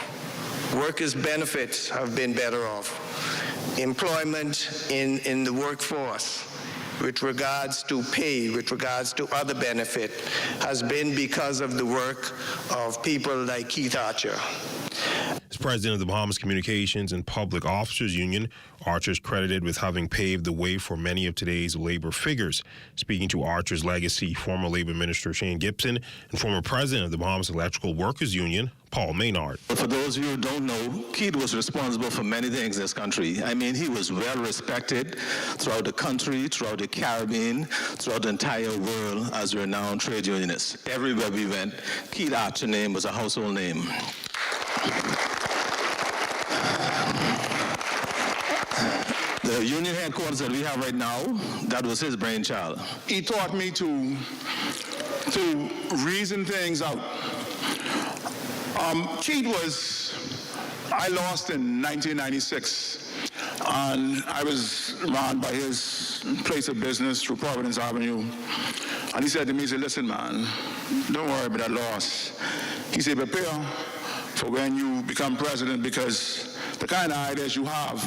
Workers' benefits have been better off. Employment in the workforce with regards to pay, with regards to other benefit, has been because of the work of people like Keith Archer.
As president of the Bahamas Communications and Public Officers Union, Archer is credited with having paved the way for many of today's labor figures. Speaking to Archer's legacy, former Labor Minister Shane Gibson and former president of the Bahamas Electrical Workers Union, Paul Maynard.
For those of you who don't know, Keith was responsible for many things in this country. I mean, he was well respected throughout the country, throughout the Caribbean, throughout the entire world as a renowned trade unionist. Everywhere we went, Keith Archer's name was a household name. The union headquarters that we have right now, that was his brainchild.
He taught me to reason things out. Keith I lost in 1996, and I was around by his place of business through Providence Avenue, and he said to me, he said, listen, man, don't worry about that loss. He said, prepare for when you become president, because the kind of ideas you have,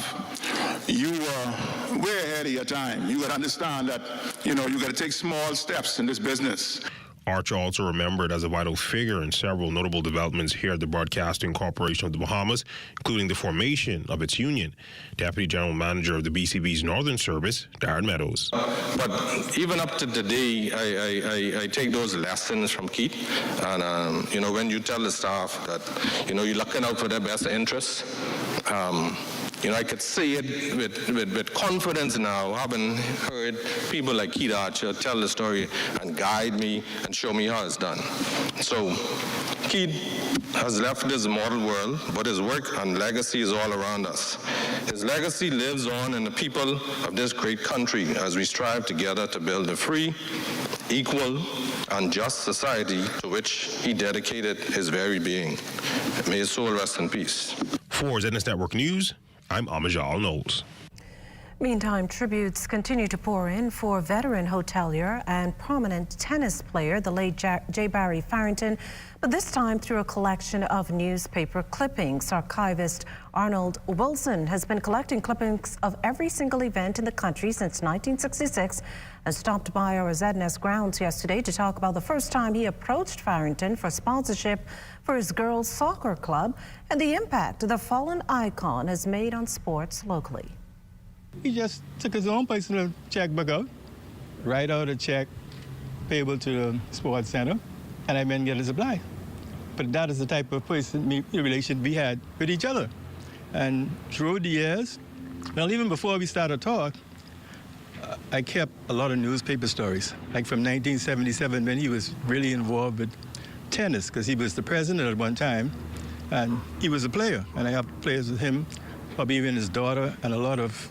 you are way ahead of your time. You got to understand that, you got to take small steps in this business.
Archer also remembered as a vital figure in several notable developments here at the Broadcasting Corporation of the Bahamas, including the formation of its union. Deputy General Manager of the BCB's Northern Service, Darren Meadows.
But even up to today, I take those lessons from Keith. And, when you tell the staff that, you're looking out for their best interests,
I could say it with confidence now, having heard people like Keith Archer tell the story and guide me and show me how it's done. So, Keith has left this mortal world, but his work and legacy is all around us. His legacy lives on in the people of this great country as we strive together to build a free, equal, and just society to which he dedicated his very being. May his soul rest in peace.
For ZNS Network News, I'm Amajal Knowles.
Meantime, tributes continue to pour in for veteran hotelier and prominent tennis player, the late J. Barry Farrington, but this time through a collection of newspaper clippings. Archivist Arnold Wilson has been collecting clippings of every single event in the country since 1966 and stopped by our ZNS grounds yesterday to talk about the first time he approached Farrington for sponsorship for his girls' soccer club and the impact the fallen icon has made on sports locally.
He just took his own personal checkbook out, write out a check payable to the sports center, and I meant get a supply. But that is the type of relation we had with each other. And through the years, well, even before we started talk, I kept a lot of newspaper stories, like from 1977 when he was really involved with tennis, because he was the president at one time, and he was a player. And I have players with him, probably even his daughter, and a lot of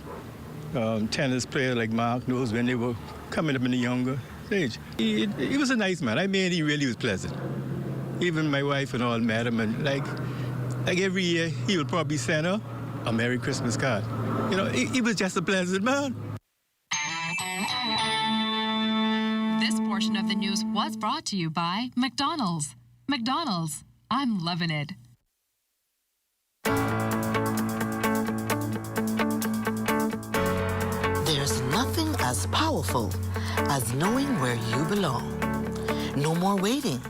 tennis players like Mark knows when they were coming up in the younger age. He was a nice man. I mean, he really was pleasant. Even my wife and all met him, and like every year, he would probably send her a Merry Christmas card. He was just a pleasant man.
This portion of the news was brought to you by McDonald's. McDonald's, I'm loving it.
There's nothing as powerful as knowing where you belong. No more waiting.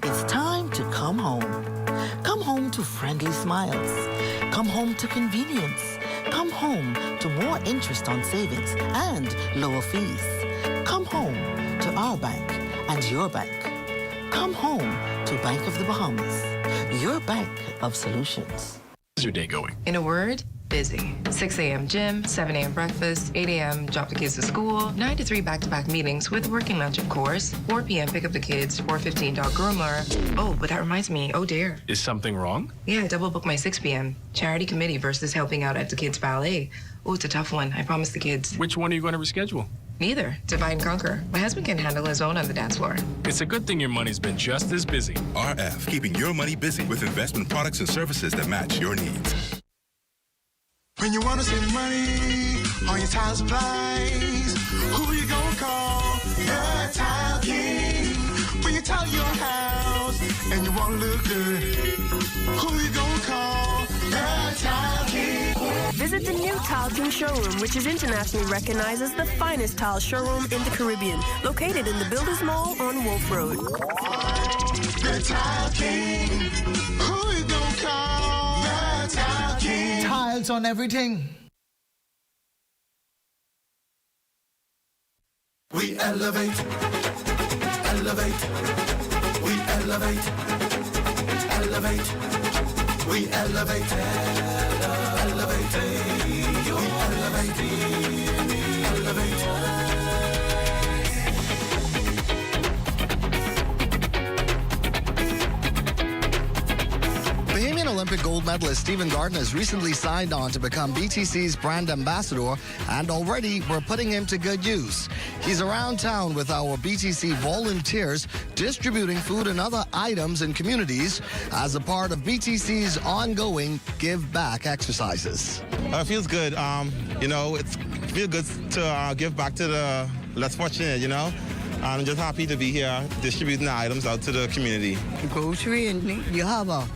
It's time to come home. Come home to friendly smiles. Come home to convenience. Come home to more interest on savings and lower fees. Come home to our bank and your bank. Come home to Bank of the Bahamas, your bank of solutions.
How's your day going?
In a word, busy. 6 a.m. gym, 7 a.m. breakfast, 8 a.m. drop the kids to school, 9 to 3 back-to-back meetings with working lunch, of course, 4 p.m. pick up the kids, 4:15 dog groomer. Oh, but that reminds me, oh dear.
Is something wrong?
Yeah, I double booked my 6 p.m. Charity committee versus helping out at the kids' ballet. Oh, it's a tough one. I promised the kids.
Which one are you going to reschedule?
Neither. Divide and conquer. My husband can handle his own on the dance floor.
It's a good thing your money's been just as busy.
RF, keeping your money busy with investment products and services that match your needs.
When you want to save money on your tile supplies, who you gonna call? The Tile King. When you tile your house and you want to look good, who you gonna call? The Tile King.
Visit the new Tile King showroom, which is internationally recognized as the finest tile showroom in the Caribbean, located in the Builders Mall on Wolf Road.
The Tile King. Who you gonna call? The Tile King.
Tiles on everything.
We elevate, elevate, we elevate, elevate, we elevate, elevate, we elevate, elevate.
Bahamian Olympic gold medalist Stephen Gardner has recently signed on to become BTC's brand ambassador, and already we're putting him to good use. He's around town with our BTC volunteers distributing food and other items in communities as a part of BTC's ongoing Give Back exercises.
It feels good. It feels good to give back to the less fortunate, I'm just happy to be here distributing the items out to the community.
Grocery, and you have a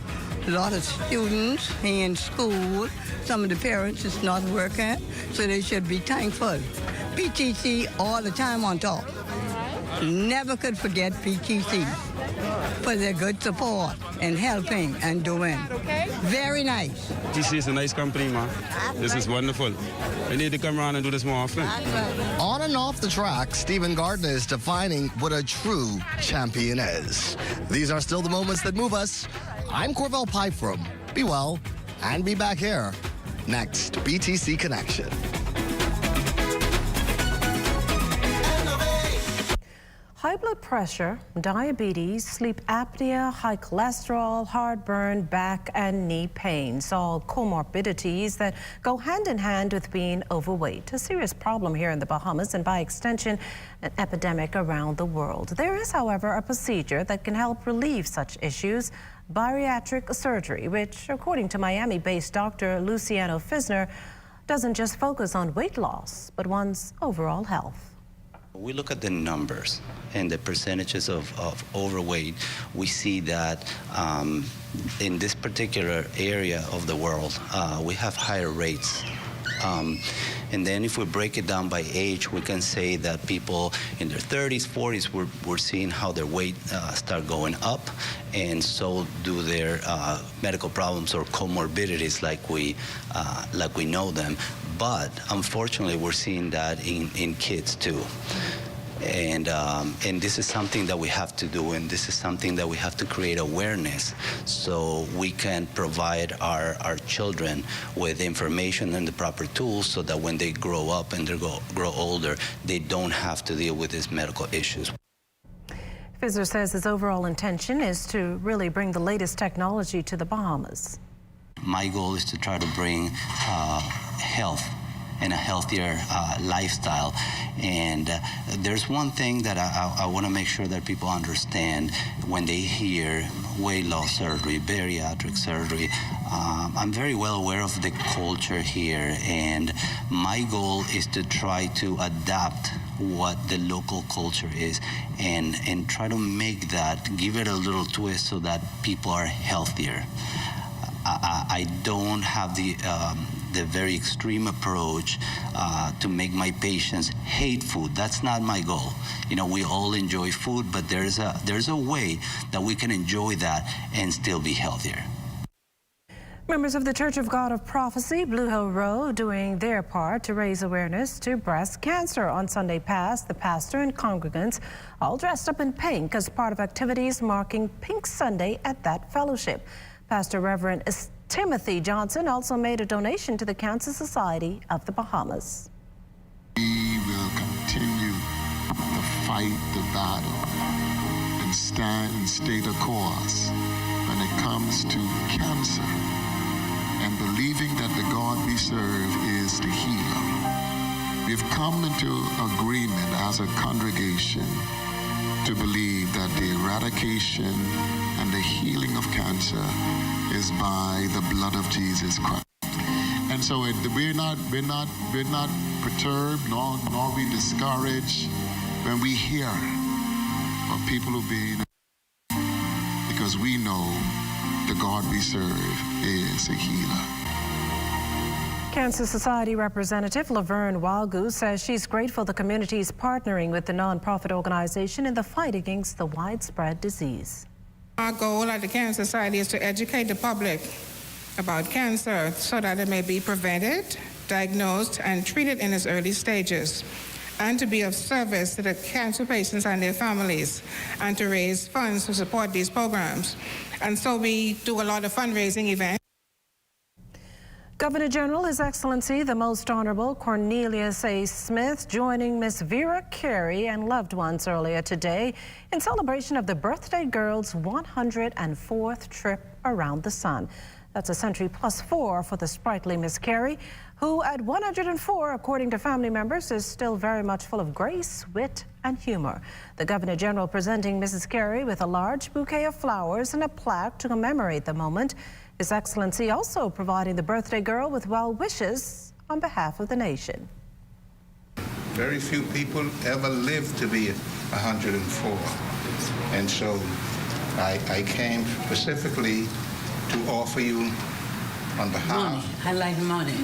lot of students in school. Some of the parents is not working, so they should be thankful. BTC all the time on top. Never could forget BTC for their good support and helping and doing. Very nice.
BTC is a nice company, man. This is wonderful. We need to come around and do this more often.
On and off the track, Stephen Gardner is defining what a true champion is. These are still the moments that move us. I'm Corvell Pyfrom. Be well and be back here Next, BTC Connection.
High blood pressure, diabetes, sleep apnea, high cholesterol, heartburn, back and knee pains, all comorbidities that go hand in hand with being overweight. A serious problem here in the Bahamas and by extension, an epidemic around the world. There is, however, a procedure that can help relieve such issues, bariatric surgery, which, according to Miami-based Dr. Luciano Fisner, doesn't just focus on weight loss, but one's overall health.
We look at the numbers and the percentages of overweight. We see that in this particular area of the world, we have higher rates. And then if we break it down by age, we can say that people in their 30s, 40s, we're seeing how their weight start going up, and so do their medical problems or comorbidities like we know them. But unfortunately, we're seeing that in kids too. And this is something that we have to do, and this is something that we have to create awareness so we can provide our children with information and the proper tools so that when they grow up and they grow older, they don't have to deal with these medical issues.
Fisner says his overall intention is to really bring the latest technology to the Bahamas.
My goal is to try to bring health and a healthier lifestyle. And there's one thing that I want to make sure that people understand when they hear weight loss surgery, bariatric surgery. I'm very well aware of the culture here, and my goal is to try to adapt what the local culture is and try to make that, give it a little twist so that people are healthier. I don't have the very extreme approach to make my patients hate food. That's not my goal. You know, we all enjoy food, but there's a way that we can enjoy that and still be healthier.
Members of the Church of God of Prophecy, Blue Hill Road, doing their part to raise awareness to breast cancer. On Sunday past, the pastor and congregants all dressed up in pink as part of activities marking Pink Sunday at that fellowship. Pastor Reverend Timothy Johnson also made a donation to the Cancer Society of the Bahamas.
We will continue to fight the battle and stand and stay the course when it comes to cancer, and believing that the God we serve is the healer. We've come into agreement as a congregation to believe that the eradication and the healing of cancer is by the blood of Jesus Christ. And so we're not perturbed nor we discouraged when we hear of people who being, because we know the God we serve is a healer.
Cancer Society Representative Laverne Walgu says she's grateful the community is partnering with the nonprofit organization in the fight against the widespread disease.
Our goal at the Cancer Society is to educate the public about cancer so that it may be prevented, diagnosed, and treated in its early stages, and to be of service to the cancer patients and their families, and to raise funds to support these programs. And so we do a lot of fundraising events.
Governor General, His Excellency, the Most Honorable Cornelius A. Smith, joining Miss Vera Carey and loved ones earlier today in celebration of the birthday girl's 104th trip around the sun. That's a century +4 for the sprightly Miss Carey, who at 104, according to family members, is still very much full of grace, wit, and humor. The Governor General presenting Mrs. Carey with a large bouquet of flowers and a plaque to commemorate the moment. His Excellency also providing the birthday girl with well wishes on behalf of the nation.
Very few people ever live to be 104. And so I came specifically to offer you on behalf...
Money. I like money.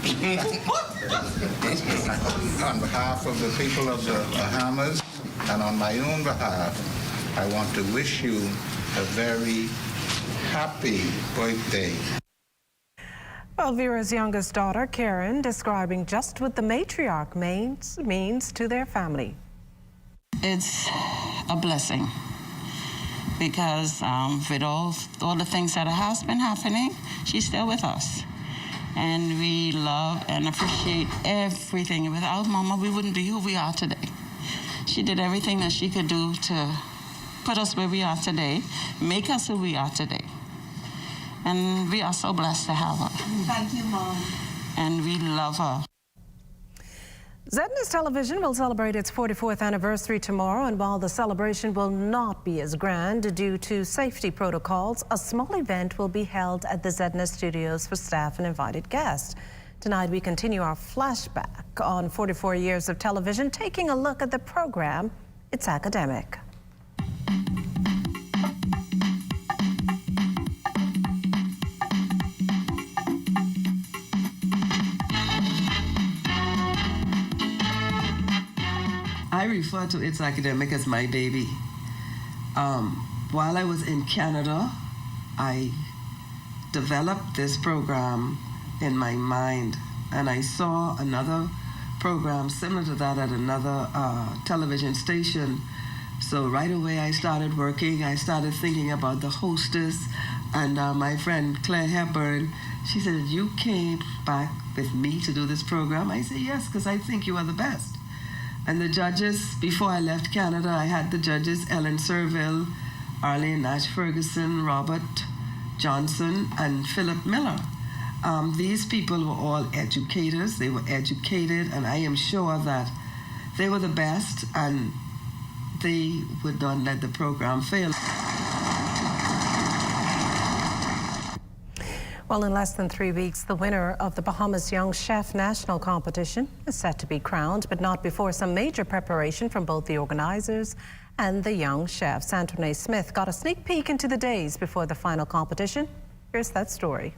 On behalf of the people of the Bahamas and on my own behalf, I want to wish you a very happy birthday.
Well, Vera's youngest daughter, Karen, describing just what the matriarch means to their family.
It's a blessing because with all the things that has been happening, she's still with us. And we love and appreciate everything. Without Mama, we wouldn't be who we are today. She did everything that she could do to put us where we are today, make us who we are today. And we are so blessed to have her.
Thank you, Mom.
And we love her.
ZNS Television will celebrate its 44th anniversary tomorrow, and while the celebration will not be as grand due to safety protocols, a small event will be held at the ZNS studios for staff and invited guests. Tonight we continue our flashback on 44 years of television, taking a look at the program, It's Academic.
I refer to It's Academic as my baby. While I was in Canada, I developed this program in my mind, and I saw another program similar to that at another television station. So right away I started working. I started thinking about the hostess, and my friend Claire Hepburn, she said, "You came back with me to do this program?" I said, "Yes, because I think you are the best." And the judges, before I left Canada, I had the judges Ellen Serville, Arlene Nash Ferguson, Robert Johnson, and Philip Miller. These people were all educators. They were educated, and I am sure that they were the best, and they would not let the program fail.
Well, in less than 3 weeks, the winner of the Bahamas Young Chef National Competition is set to be crowned, but not before some major preparation from both the organizers and the young chefs. Antoine Smith got a sneak peek into the days before the final competition. Here's that story.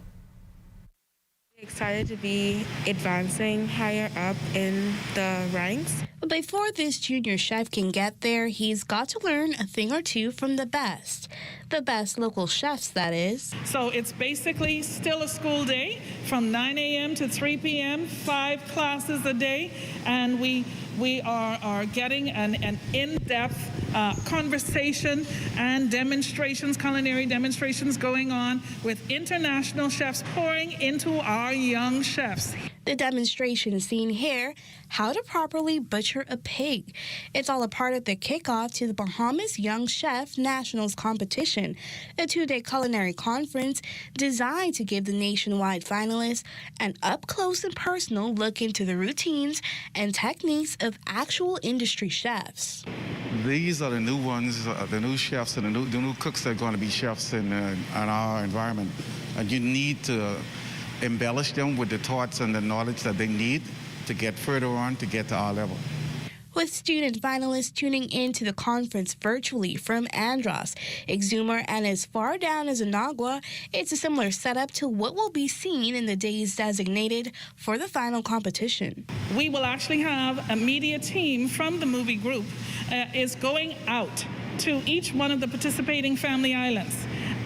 Excited to be advancing higher up in the ranks.
But before this junior chef can get there, he's got to learn a thing or two from the best local chefs, that is.
So it's basically still a school day from 9 a.m. to 3 p.m., 5 classes a day, and we are getting an in-depth conversation and demonstrations, culinary demonstrations going on with international chefs pouring into our young chefs.
The demonstration seen here, how to properly butcher a pig. It's all a part of the kickoff to the Bahamas Young Chef Nationals competition, a 2-day culinary conference designed to give the nationwide finalists an up-close and personal look into the routines and techniques of actual industry chefs.
These are the new ones, the new chefs and the new cooks that are going to be chefs in our environment. And you need to embellish them with the thoughts and the knowledge that they need to get further on, to get to our level.
With student finalists tuning in to the conference virtually from Andros, Exumer, and as far down as Inagua, it's a similar setup to what will be seen in the days designated for the final competition.
We will actually have a media team from the movie group is going out to each one of the participating family islands,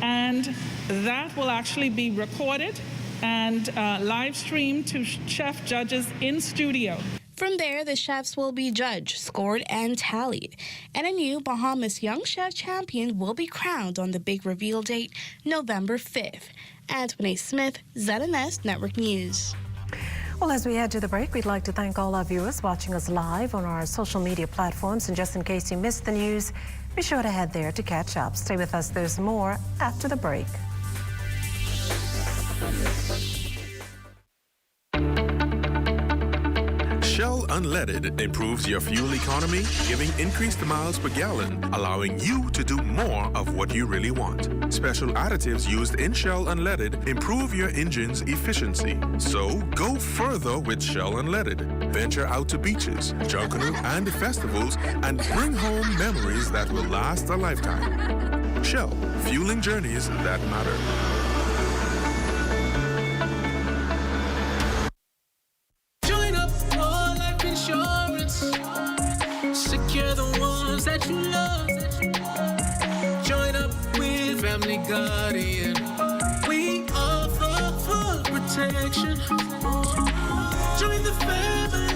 and that will actually be recorded and live streamed to chef judges in studio.
From there, the chefs will be judged, scored, and tallied. And a new Bahamas Young Chef champion will be crowned on the big reveal date, November 5th. Antoine Smith, ZNS Network News.
Well, as we head to the break, we'd like to thank all our viewers watching us live on our social media platforms. And just in case you missed the news, be sure to head there to catch up. Stay with us. There's more after the break.
Shell Unleaded improves your fuel economy, giving increased miles per gallon, allowing you to do more of what you really want. Special additives used in Shell Unleaded improve your engine's efficiency. So go further with Shell Unleaded. Venture out to beaches, Junkanoo, and festivals and bring home memories that will last a lifetime. Shell, fueling journeys that matter.
Secure the ones that you love. Join up with Family Guardian. We offer full protection. Join the family.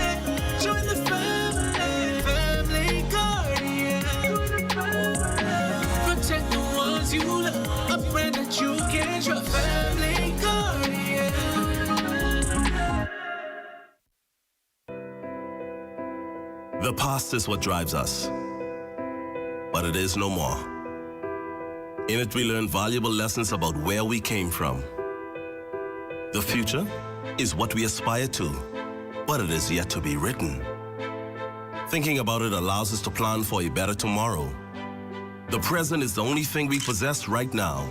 Join the family. Family Guardian. Protect the ones you love. A brand that you can trust. Family Guardian.
The past is what drives us, but it is no more. In it, we learn valuable lessons about where we came from. The future is what we aspire to, but it is yet to be written. Thinking about it allows us to plan for a better tomorrow. The present is the only thing we possess right now.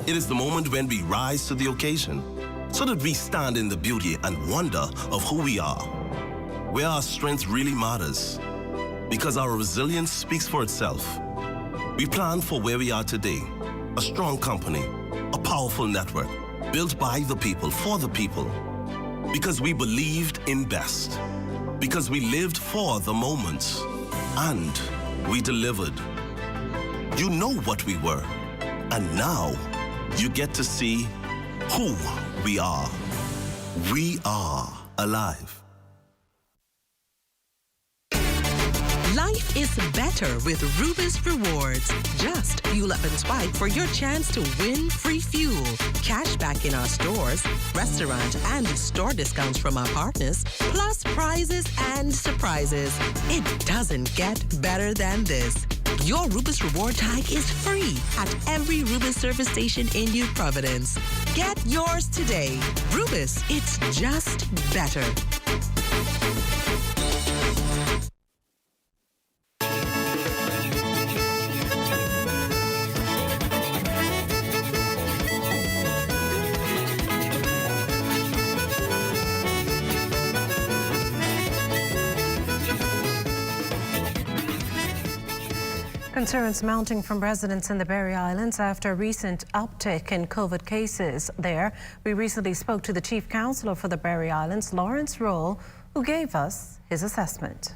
It is the moment when we rise to the occasion, so that we stand in the beauty and wonder of who we are, where our strength really matters, because our resilience speaks for itself. We plan for where we are today, a strong company, a powerful network, built by the people, for the people, because we believed in best, because we lived for the moments, and we delivered. You know what we were, and now you get to see who we are. We are alive.
Life is better with Rubis Rewards. Just fuel up and swipe for your chance to win free fuel, cash back in our stores, restaurant and store discounts from our partners, plus prizes and surprises. It doesn't get better than this. Your Rubis Reward tag is free at every Rubis service station in New Providence. Get yours today. Rubis, it's just better.
Concerns mounting from residents in the Berry Islands after a recent uptick in COVID cases there. We recently spoke to the Chief Counselor for the Berry Islands, Lawrence Roll, who gave us his assessment.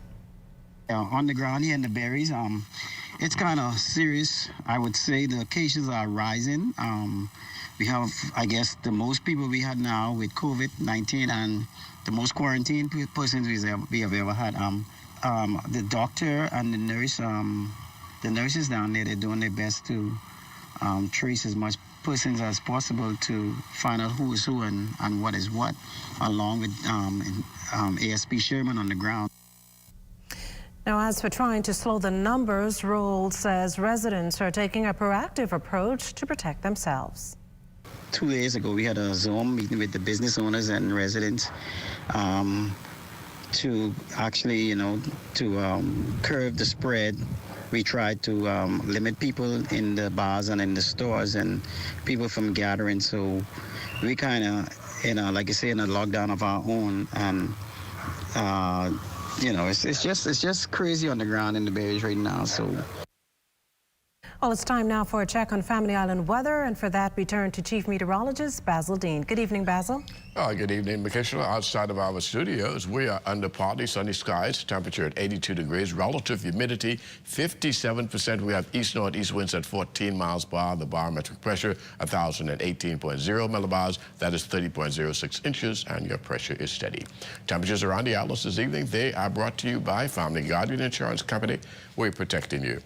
On the ground here in the Berries, it's kind of serious. I would say the cases are rising. We have, I guess, the most people we had now with COVID-19 and the most quarantined persons we have ever had. The doctor and the nurse, the nurses down there, they're doing their best to trace as much persons as possible to find out who is who and what is what, along with ASP Sherman on the ground.
Now, as for trying to slow the numbers, Roll says residents are taking a proactive approach to protect themselves.
2 days ago, we had a Zoom meeting with the business owners and residents to actually, to curb the spread. We tried to limit people in the bars and in the stores and people from gathering. So we kind of, like I say, in a lockdown of our own. And, it's just crazy on the ground in the Berries right now. So.
Well, it's time now for a check on Family Island weather, and for that we turn to Chief Meteorologist Basil Dean. Good evening, Basil.
Good evening, Makishla. Outside of our studios, we are under partly sunny skies, temperature at 82 degrees, relative humidity 57%. We have east-northeast winds at 14 miles per hour, the barometric pressure 1,018.0 millibars, that is 30.06 inches, and your pressure is steady. Temperatures around the islands this evening, they are brought to you by Family Guardian Insurance Company. We're protecting you.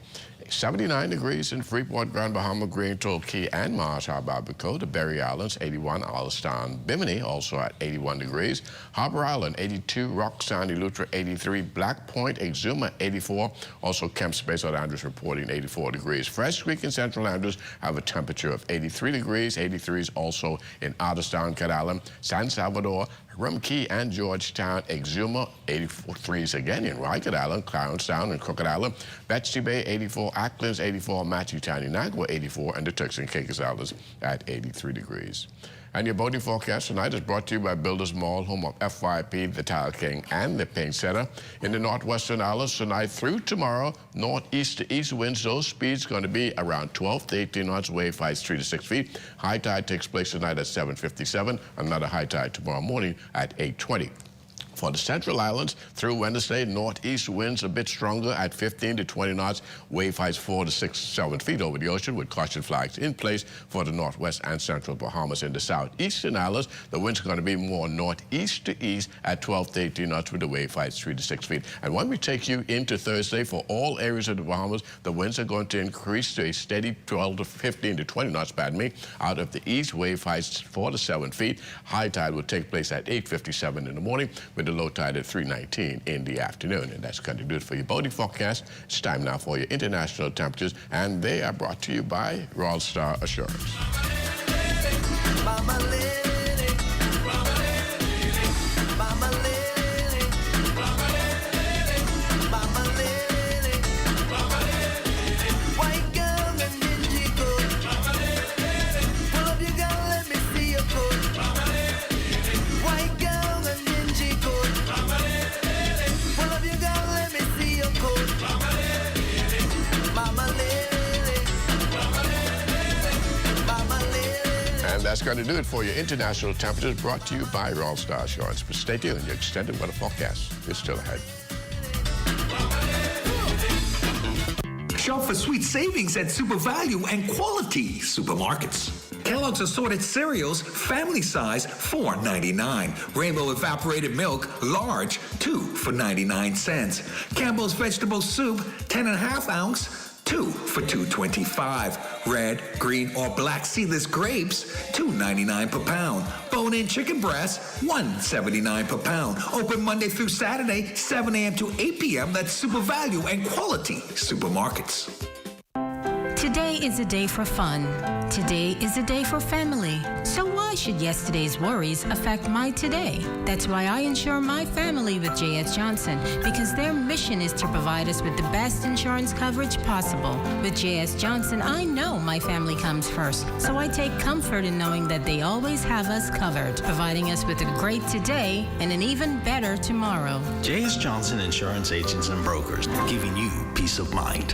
79 degrees in Freeport, Grand Bahama, Green, Torquay, and Marsh Harbor, Abaco. The Berry Islands, 81. Allenstown, Bimini, also at 81 degrees. Harbor Island, 82. Rock, Sandy, Lutra, 83. Black Point, Exuma, 84. Also, Kemp Space St. Andrews reporting 84 degrees. Fresh Creek and Central Andrews have a temperature of 83 degrees. 83 is also in Otterstown, Cat Island, San Salvador, Rum Key and Georgetown, Exuma, 83s again in Rycat Island, Clownstown and Crooked Island, Betsy Bay, 84, Acklands, 84, Matthew Town, Unagua, 84, and the Turks and Caicos Islands at 83 degrees. And your boating forecast tonight is brought to you by Builders Mall, home of FYP, the Tile King, and the Paint Center. In the northwestern islands tonight through tomorrow, northeast to east winds, those speeds going to be around 12 to 18 knots, wave heights 3 to 6 feet. High tide takes place tonight at 7:57, another high tide tomorrow morning at 8:20. For the Central Islands, through Wednesday, northeast winds a bit stronger at 15 to 20 knots, wave heights 4 to 7 feet over the ocean, with caution flags in place for the northwest and central Bahamas. In the southeastern islands, the winds are going to be more northeast to east at 12 to 18 knots, with the wave heights 3 to 6 feet. And when we take you into Thursday, for all areas of the Bahamas, the winds are going to increase to a steady 12 to 15 to 20 knots, out of the east, wave heights 4 to 7 feet. High tide will take place at 8:57 in the morning, with with a low tide at 3:19 in the afternoon. And that's going to do it for your boating forecast. It's time now for your international temperatures, and they are brought to you by Royal Star Assurance.
Mama Lily, Mama Lily, Mama Lily, Mama Lily, Mama Lily, Mama Lily, white girl and dingy coat, Mama Lily, pull up your gun, let me see your coat, Mama Lily, white girl and dingy coat, Mama Lily, pull up your gun, let me see your coat, Mama Lily, Mama Lily, Mama Lily, Mama Lily.
And that's going to do it for your international temperatures, brought to you by Royal Star Assurance. But stay tuned, your extended weather forecast is still ahead.
Shop for sweet savings at Super Value and Quality Supermarkets. Kellogg's assorted cereals, family size, $4.99. Rainbow evaporated milk, large, 2 for 99 cents. Campbell's vegetable soup, 10.5 ounce, 2 for $2.25. Red, green, or black seedless grapes, $2.99 per pound. Bone-in chicken breast, $1.79 per pound. Open Monday through Saturday, 7 a.m. to 8 p.m. That's Super Value and Quality Supermarkets.
Today is a day for fun. Today is a day for family. So why should yesterday's worries affect my today? That's why I insure my family with J.S. Johnson, because their mission is to provide us with the best insurance coverage possible. With J.S. Johnson, I know my family comes first, so I take comfort in knowing that they always have us covered, providing us with a great today and an even better tomorrow.
J.S. Johnson Insurance Agents and Brokers, giving you peace of mind.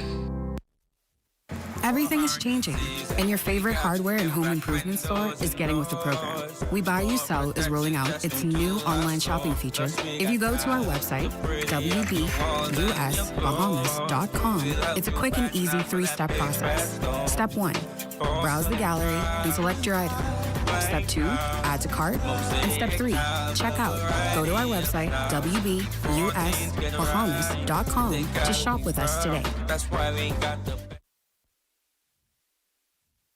Everything is changing, and your favorite hardware and home improvement store is getting with the program. We Buy You Sell is rolling out its new online shopping feature. If you go to our website, wbusbahamas.com, it's a quick and easy 3-step process. Step 1, browse the gallery and select your item. Step 2, add to cart. And Step 3, check out. Go to our website, wbusbahamas.com, to shop with us today.
That's why we got the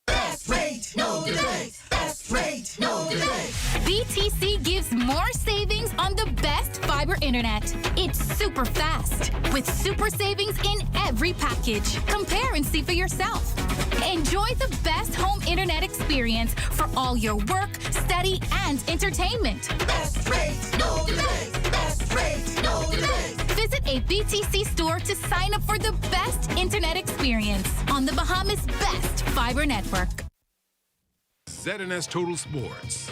best rate, no delay. Best rate, no delay.
BTC gives more savings on the best fiber internet. It's super fast with super savings in every package. Compare and see for yourself. Enjoy the best home internet experience for all your work, study, and entertainment.
Best rate, no delay. Best rate, no delay.
Visit a BTC store to sign up for the best internet experience on the Bahamas' best fiber network.
ZNS Total Sports.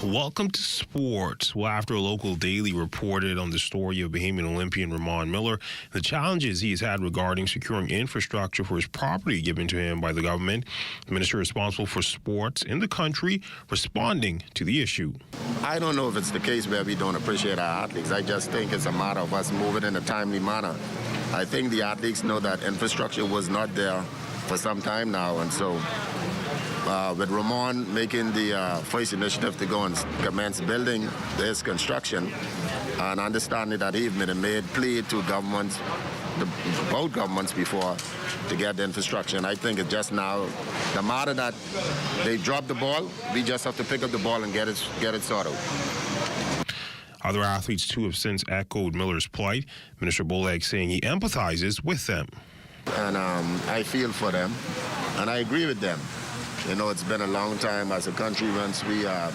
Welcome to sports. Well, after a local daily reported on the story of Bahamian Olympian Ramon Miller, the challenges he has had regarding securing infrastructure for his property given to him by the government, the minister responsible for sports in the country responding to the issue.
I don't know if it's the case where we don't appreciate our athletes. I just think it's a matter of us moving in a timely manner. I think the athletes know that infrastructure was not there for some time now, and so with Ramon making the first initiative to go and commence building this construction, and understanding that he made plea to governments, both governments before, to get the infrastructure. And I think it's just now the matter that they dropped the ball, we just have to pick up the ball and get it sorted.
Other athletes, too, have since echoed Miller's plight. Minister Boleg saying he empathizes with them.
And I feel for them, and I agree with them. You know, it's been a long time as a country once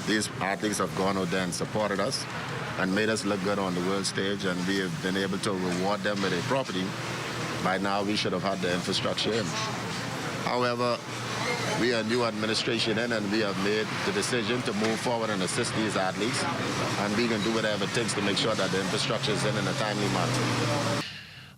these athletes have gone out there and supported us and made us look good on the world stage, and we have been able to reward them with a property. By now, we should have had the infrastructure in. However, we are a new administration in, and we have made the decision to move forward and assist these athletes, and we can do whatever it takes to make sure that the infrastructure is in a timely manner.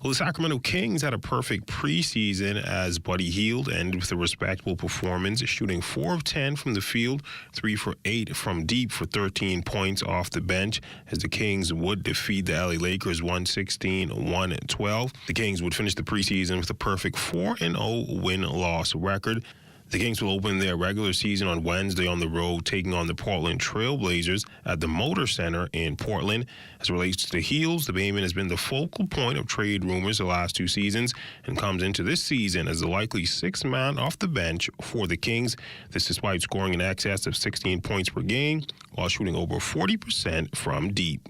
Well, the Sacramento Kings had a perfect preseason as Buddy Hield ended with a respectable performance, shooting 4 of 10 from the field, 3 for 8 from deep for 13 points off the bench, as the Kings would defeat the LA Lakers 116-112. The Kings would finish the preseason with a perfect 4-0 win-loss record. The Kings will open their regular season on Wednesday on the road, taking on the Portland Trail Blazers at the Motor Center in Portland. As it relates to the Heels, the Bayman has been the focal point of trade rumors the last 2 seasons and comes into this season as the likely sixth man off the bench for the Kings. This despite scoring in excess of 16 points per game while shooting over 40% from deep.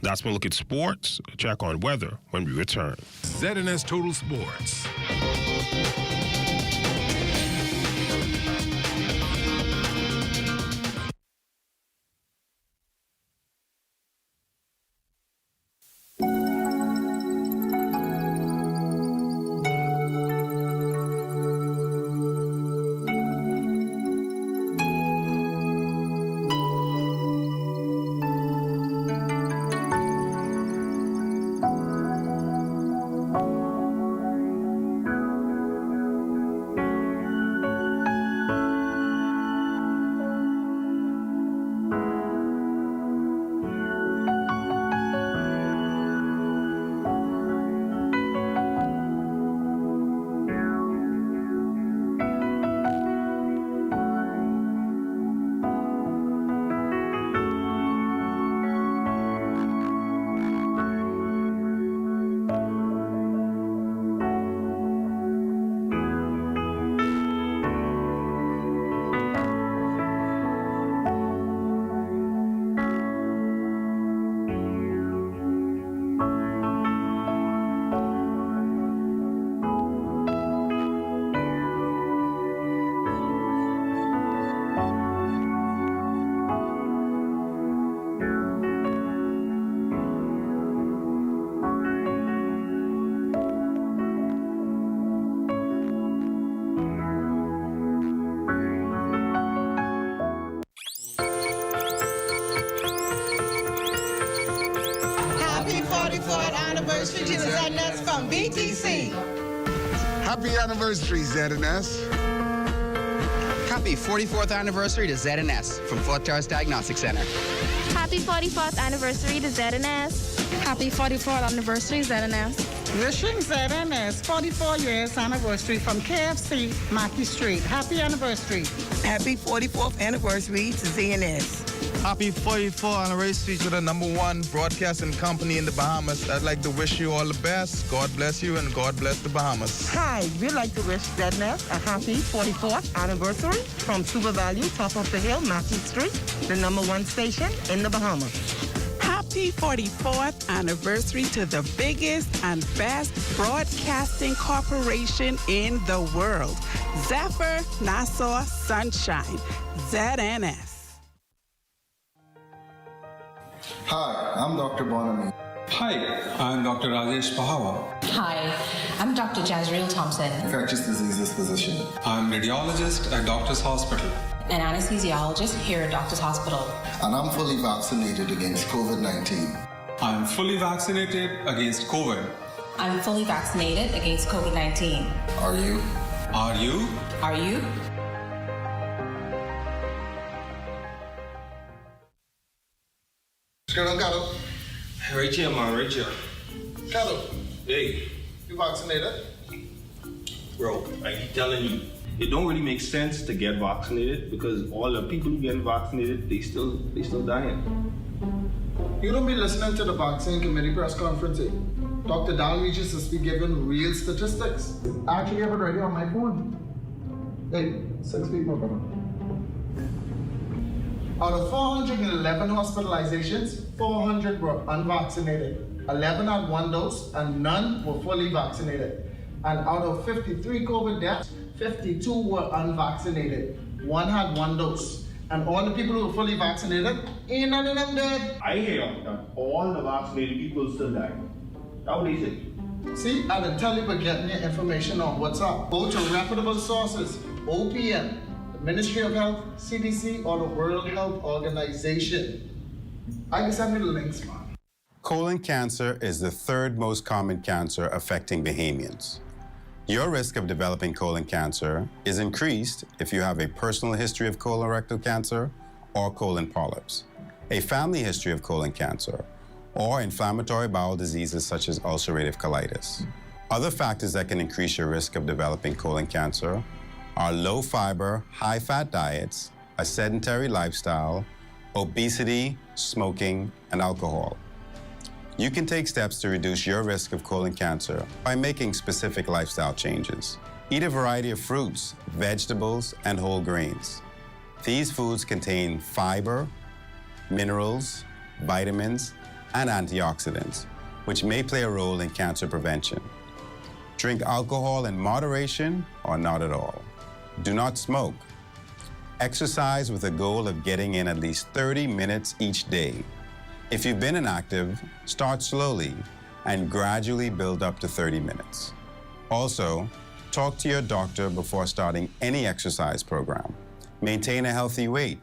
That's my look at sports. A check on weather when we return.
ZNS Total Sports.
Anniversary to the ZNS from BTC.
Happy anniversary, ZNS.
Happy 44th anniversary to ZNS from Fort Charles Diagnostic Center.
Happy 44th anniversary to ZNS.
Happy 44th anniversary, ZNS. Wishing ZNS 44 years anniversary from KFC, Mackey Street. Happy anniversary.
Happy 44th anniversary to ZNS.
Happy 44th anniversary to the #1 broadcasting company in the Bahamas. I'd like to wish you all the best. God bless you and God bless the Bahamas.
Hi, we'd like to wish ZNS a happy 44th anniversary from Super Value, top of the hill, Mackey Street, the #1 station in the Bahamas.
Happy 44th anniversary to the biggest and best broadcasting corporation in the world, Zephyr Nassau Sunshine, ZNS.
Hi, I'm Dr. Bonami.
Hi, I'm Dr. Rajesh Pahawa.
Hi, I'm Dr. Jazreel Thompson.
Infectious diseases physician.
I'm radiologist at Doctors Hospital.
An anesthesiologist here at Doctors Hospital.
And I'm fully vaccinated against COVID-19.
I'm fully vaccinated against COVID.
I'm fully vaccinated against COVID-19.
Are you?
Are you?
Are you?
Carol.
Right here, man, right here.
Carol.
Hey.
You vaccinated?
Bro, I keep telling you, it don't really make sense to get vaccinated because all the people who get vaccinated, they still dying.
You don't be listening to the vaccine committee press conference. Dr. Dal Regis is be giving real statistics. I actually have it right here on my phone. Hey, 6 people, brother. Out of 411 hospitalizations, 400 were unvaccinated. 11 had 1 dose and none were fully vaccinated. And out of 53 COVID deaths, 52 were unvaccinated. 1 had 1 dose. And all the people who were fully vaccinated, ain't none of them dead.
I hear that all the vaccinated people still die. How do you say?
See, I didn't tell you about getting your information on WhatsApp. Go to reputable sources, OPM, the Ministry of Health, CDC, or the World Health Organization. I can send you the links, man.
Colon cancer is the 3rd most common cancer affecting Bahamians. Your risk of developing colon cancer is increased if you have a personal history of colorectal cancer or colon polyps, a family history of colon cancer, or inflammatory bowel diseases such as ulcerative colitis. Other factors that can increase your risk of developing colon cancer are low fiber, high fat diets, a sedentary lifestyle, obesity, smoking, and alcohol. You can take steps to reduce your risk of colon cancer by making specific lifestyle changes. Eat a variety of fruits, vegetables, and whole grains. These foods contain fiber, minerals, vitamins, and antioxidants, which may play a role in cancer prevention. Drink alcohol in moderation or not at all. Do not smoke. Exercise with a goal of getting in at least 30 minutes each day. If you've been inactive, start slowly and gradually build up to 30 minutes. Also, talk to your doctor before starting any exercise program. Maintain a healthy weight.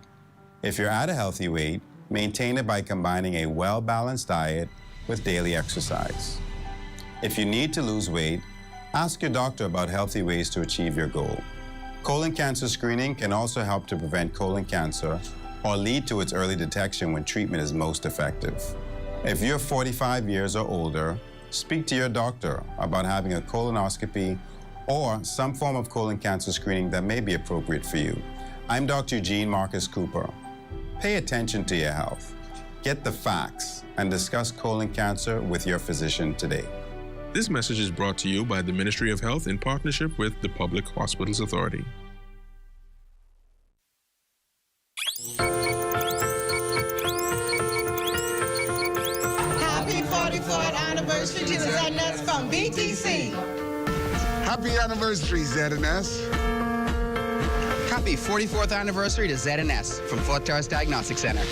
If you're at a healthy weight, maintain it by combining a well-balanced diet with daily exercise. If you need to lose weight, ask your doctor about healthy ways to achieve your goal. Colon cancer screening can also help to prevent colon cancer or lead to its early detection when treatment is most effective. If you're 45 years or older, speak to your doctor about having a colonoscopy or some form of colon cancer screening that may be appropriate for you. I'm Dr. Eugene Marcus Cooper. Pay attention to your health. Get the facts and discuss colon cancer with your physician today.
This message is brought to you by the Ministry of Health in partnership with the Public Hospitals Authority.
Happy 44th anniversary to the ZNS from BTC.
Happy anniversary, ZNS.
Happy 44th anniversary to ZNS from Fort Terrace Diagnostic Center.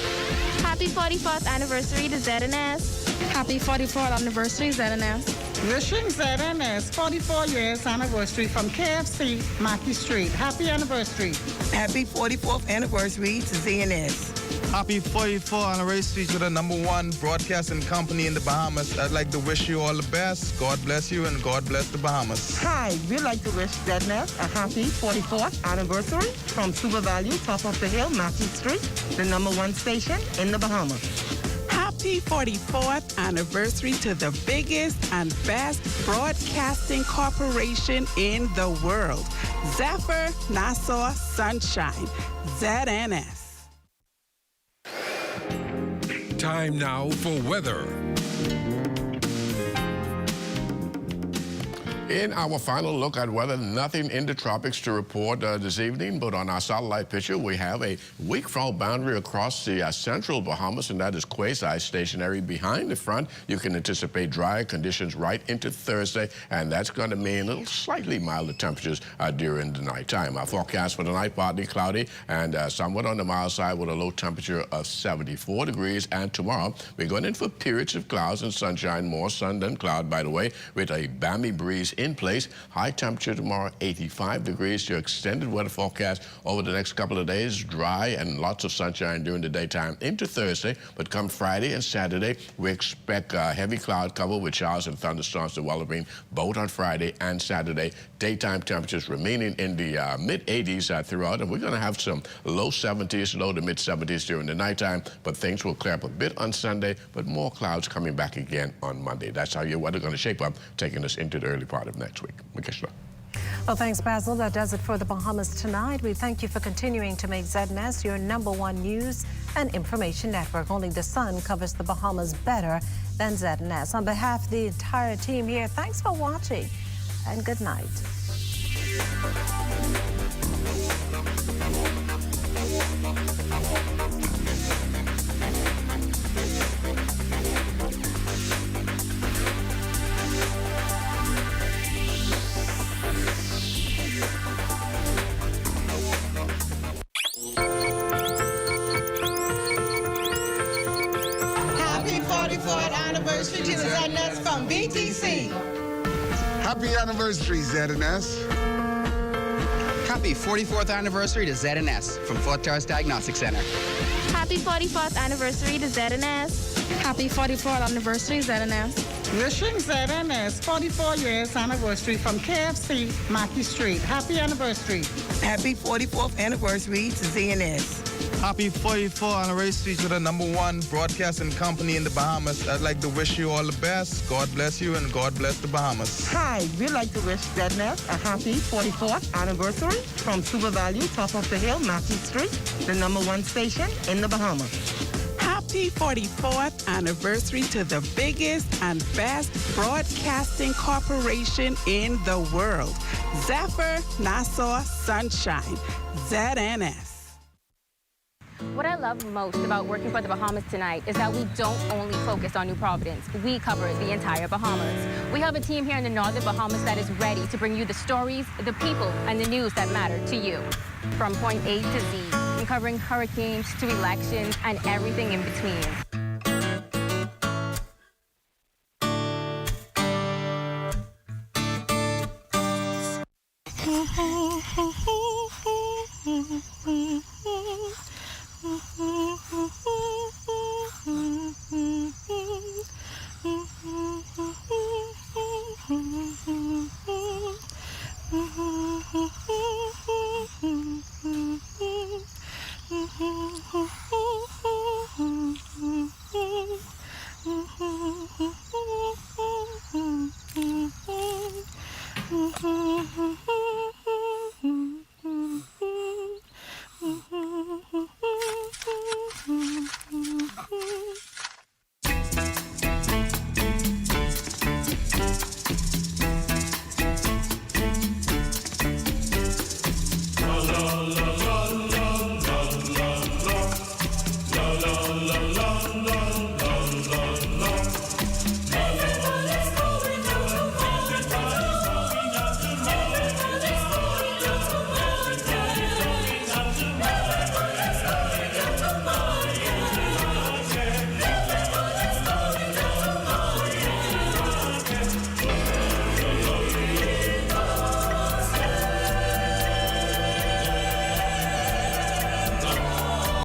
Happy 44th anniversary to ZNS.
Happy 44th anniversary, ZNS.
Wishing ZNS 44 years anniversary from KFC, Mackey Street. Happy anniversary. Happy 44th anniversary to ZNS.
Happy 44th anniversary to the #1 broadcasting company in the Bahamas. I'd like to wish you all the best. God bless you and God bless the Bahamas.
Hi, we'd like to wish ZNS a happy 44th anniversary from Super Value, top of the hill, Matthew Street, the #1 station in the Bahamas.
Happy 44th anniversary to the biggest and best broadcasting corporation in the world. Zephyr Nassau Sunshine, ZNS.
Time now for weather.
In our final look at weather, nothing in the tropics to report this evening, but on our satellite picture, we have a weak front boundary across the central Bahamas, and that is quasi-stationary. Behind the front, you can anticipate drier conditions right into Thursday, and that's going to mean little slightly milder temperatures during the nighttime. Our forecast for the night, partly cloudy and somewhat on the mild side with a low temperature of 74 degrees. And tomorrow, we're going in for periods of clouds and sunshine, more sun than cloud, by the way, with a balmy breeze in place. High temperature tomorrow, 85 degrees. Your extended weather forecast over the next couple of days, dry and lots of sunshine during the daytime into Thursday. But come Friday and Saturday, we expect heavy cloud cover with showers and thunderstorms developing both on Friday and Saturday. Daytime temperatures remaining in the mid-80s throughout, and we're going to have some low 70s, low to mid-70s during the nighttime, but things will clear up a bit on Sunday, but more clouds coming back again on Monday. That's how your weather going to shape up, taking us into the early part of next week. Makeshla.
Well, thanks, Basil. That does it for the Bahamas tonight. We thank you for continuing to make ZNS your #1 news and information network. Only the sun covers the Bahamas better than ZNS. On behalf of the entire team here, thanks for watching and good night.
Happy 44th anniversary to the ZNS from BTC.
Happy anniversary, ZNS.
Happy 44th anniversary to ZNS from Fort Terrace Diagnostic Center.
Happy 44th anniversary to ZNS.
Happy 44th anniversary, ZNS.
Wishing ZNS 44 years anniversary from KFC, Mackey Street. Happy anniversary. Happy 44th anniversary to ZNS.
Happy 44th anniversary to the #1 broadcasting company in the Bahamas. I'd like to wish you all the best. God bless you and God bless the Bahamas.
Hi, we'd like to wish ZNS a happy 44th anniversary from Super Value, top of the hill, Matthew Street, the #1 station in the Bahamas.
Happy 44th anniversary to the biggest and best broadcasting corporation in the world, Zephyr Nassau Sunshine, ZNS.
What I love most about working for the Bahamas Tonight is that we don't only focus on New Providence. We cover the entire Bahamas. We have a team here in the northern Bahamas that is ready to bring you the stories, the people, and the news that matter to you. From point A to Z, from covering hurricanes to elections and everything in between.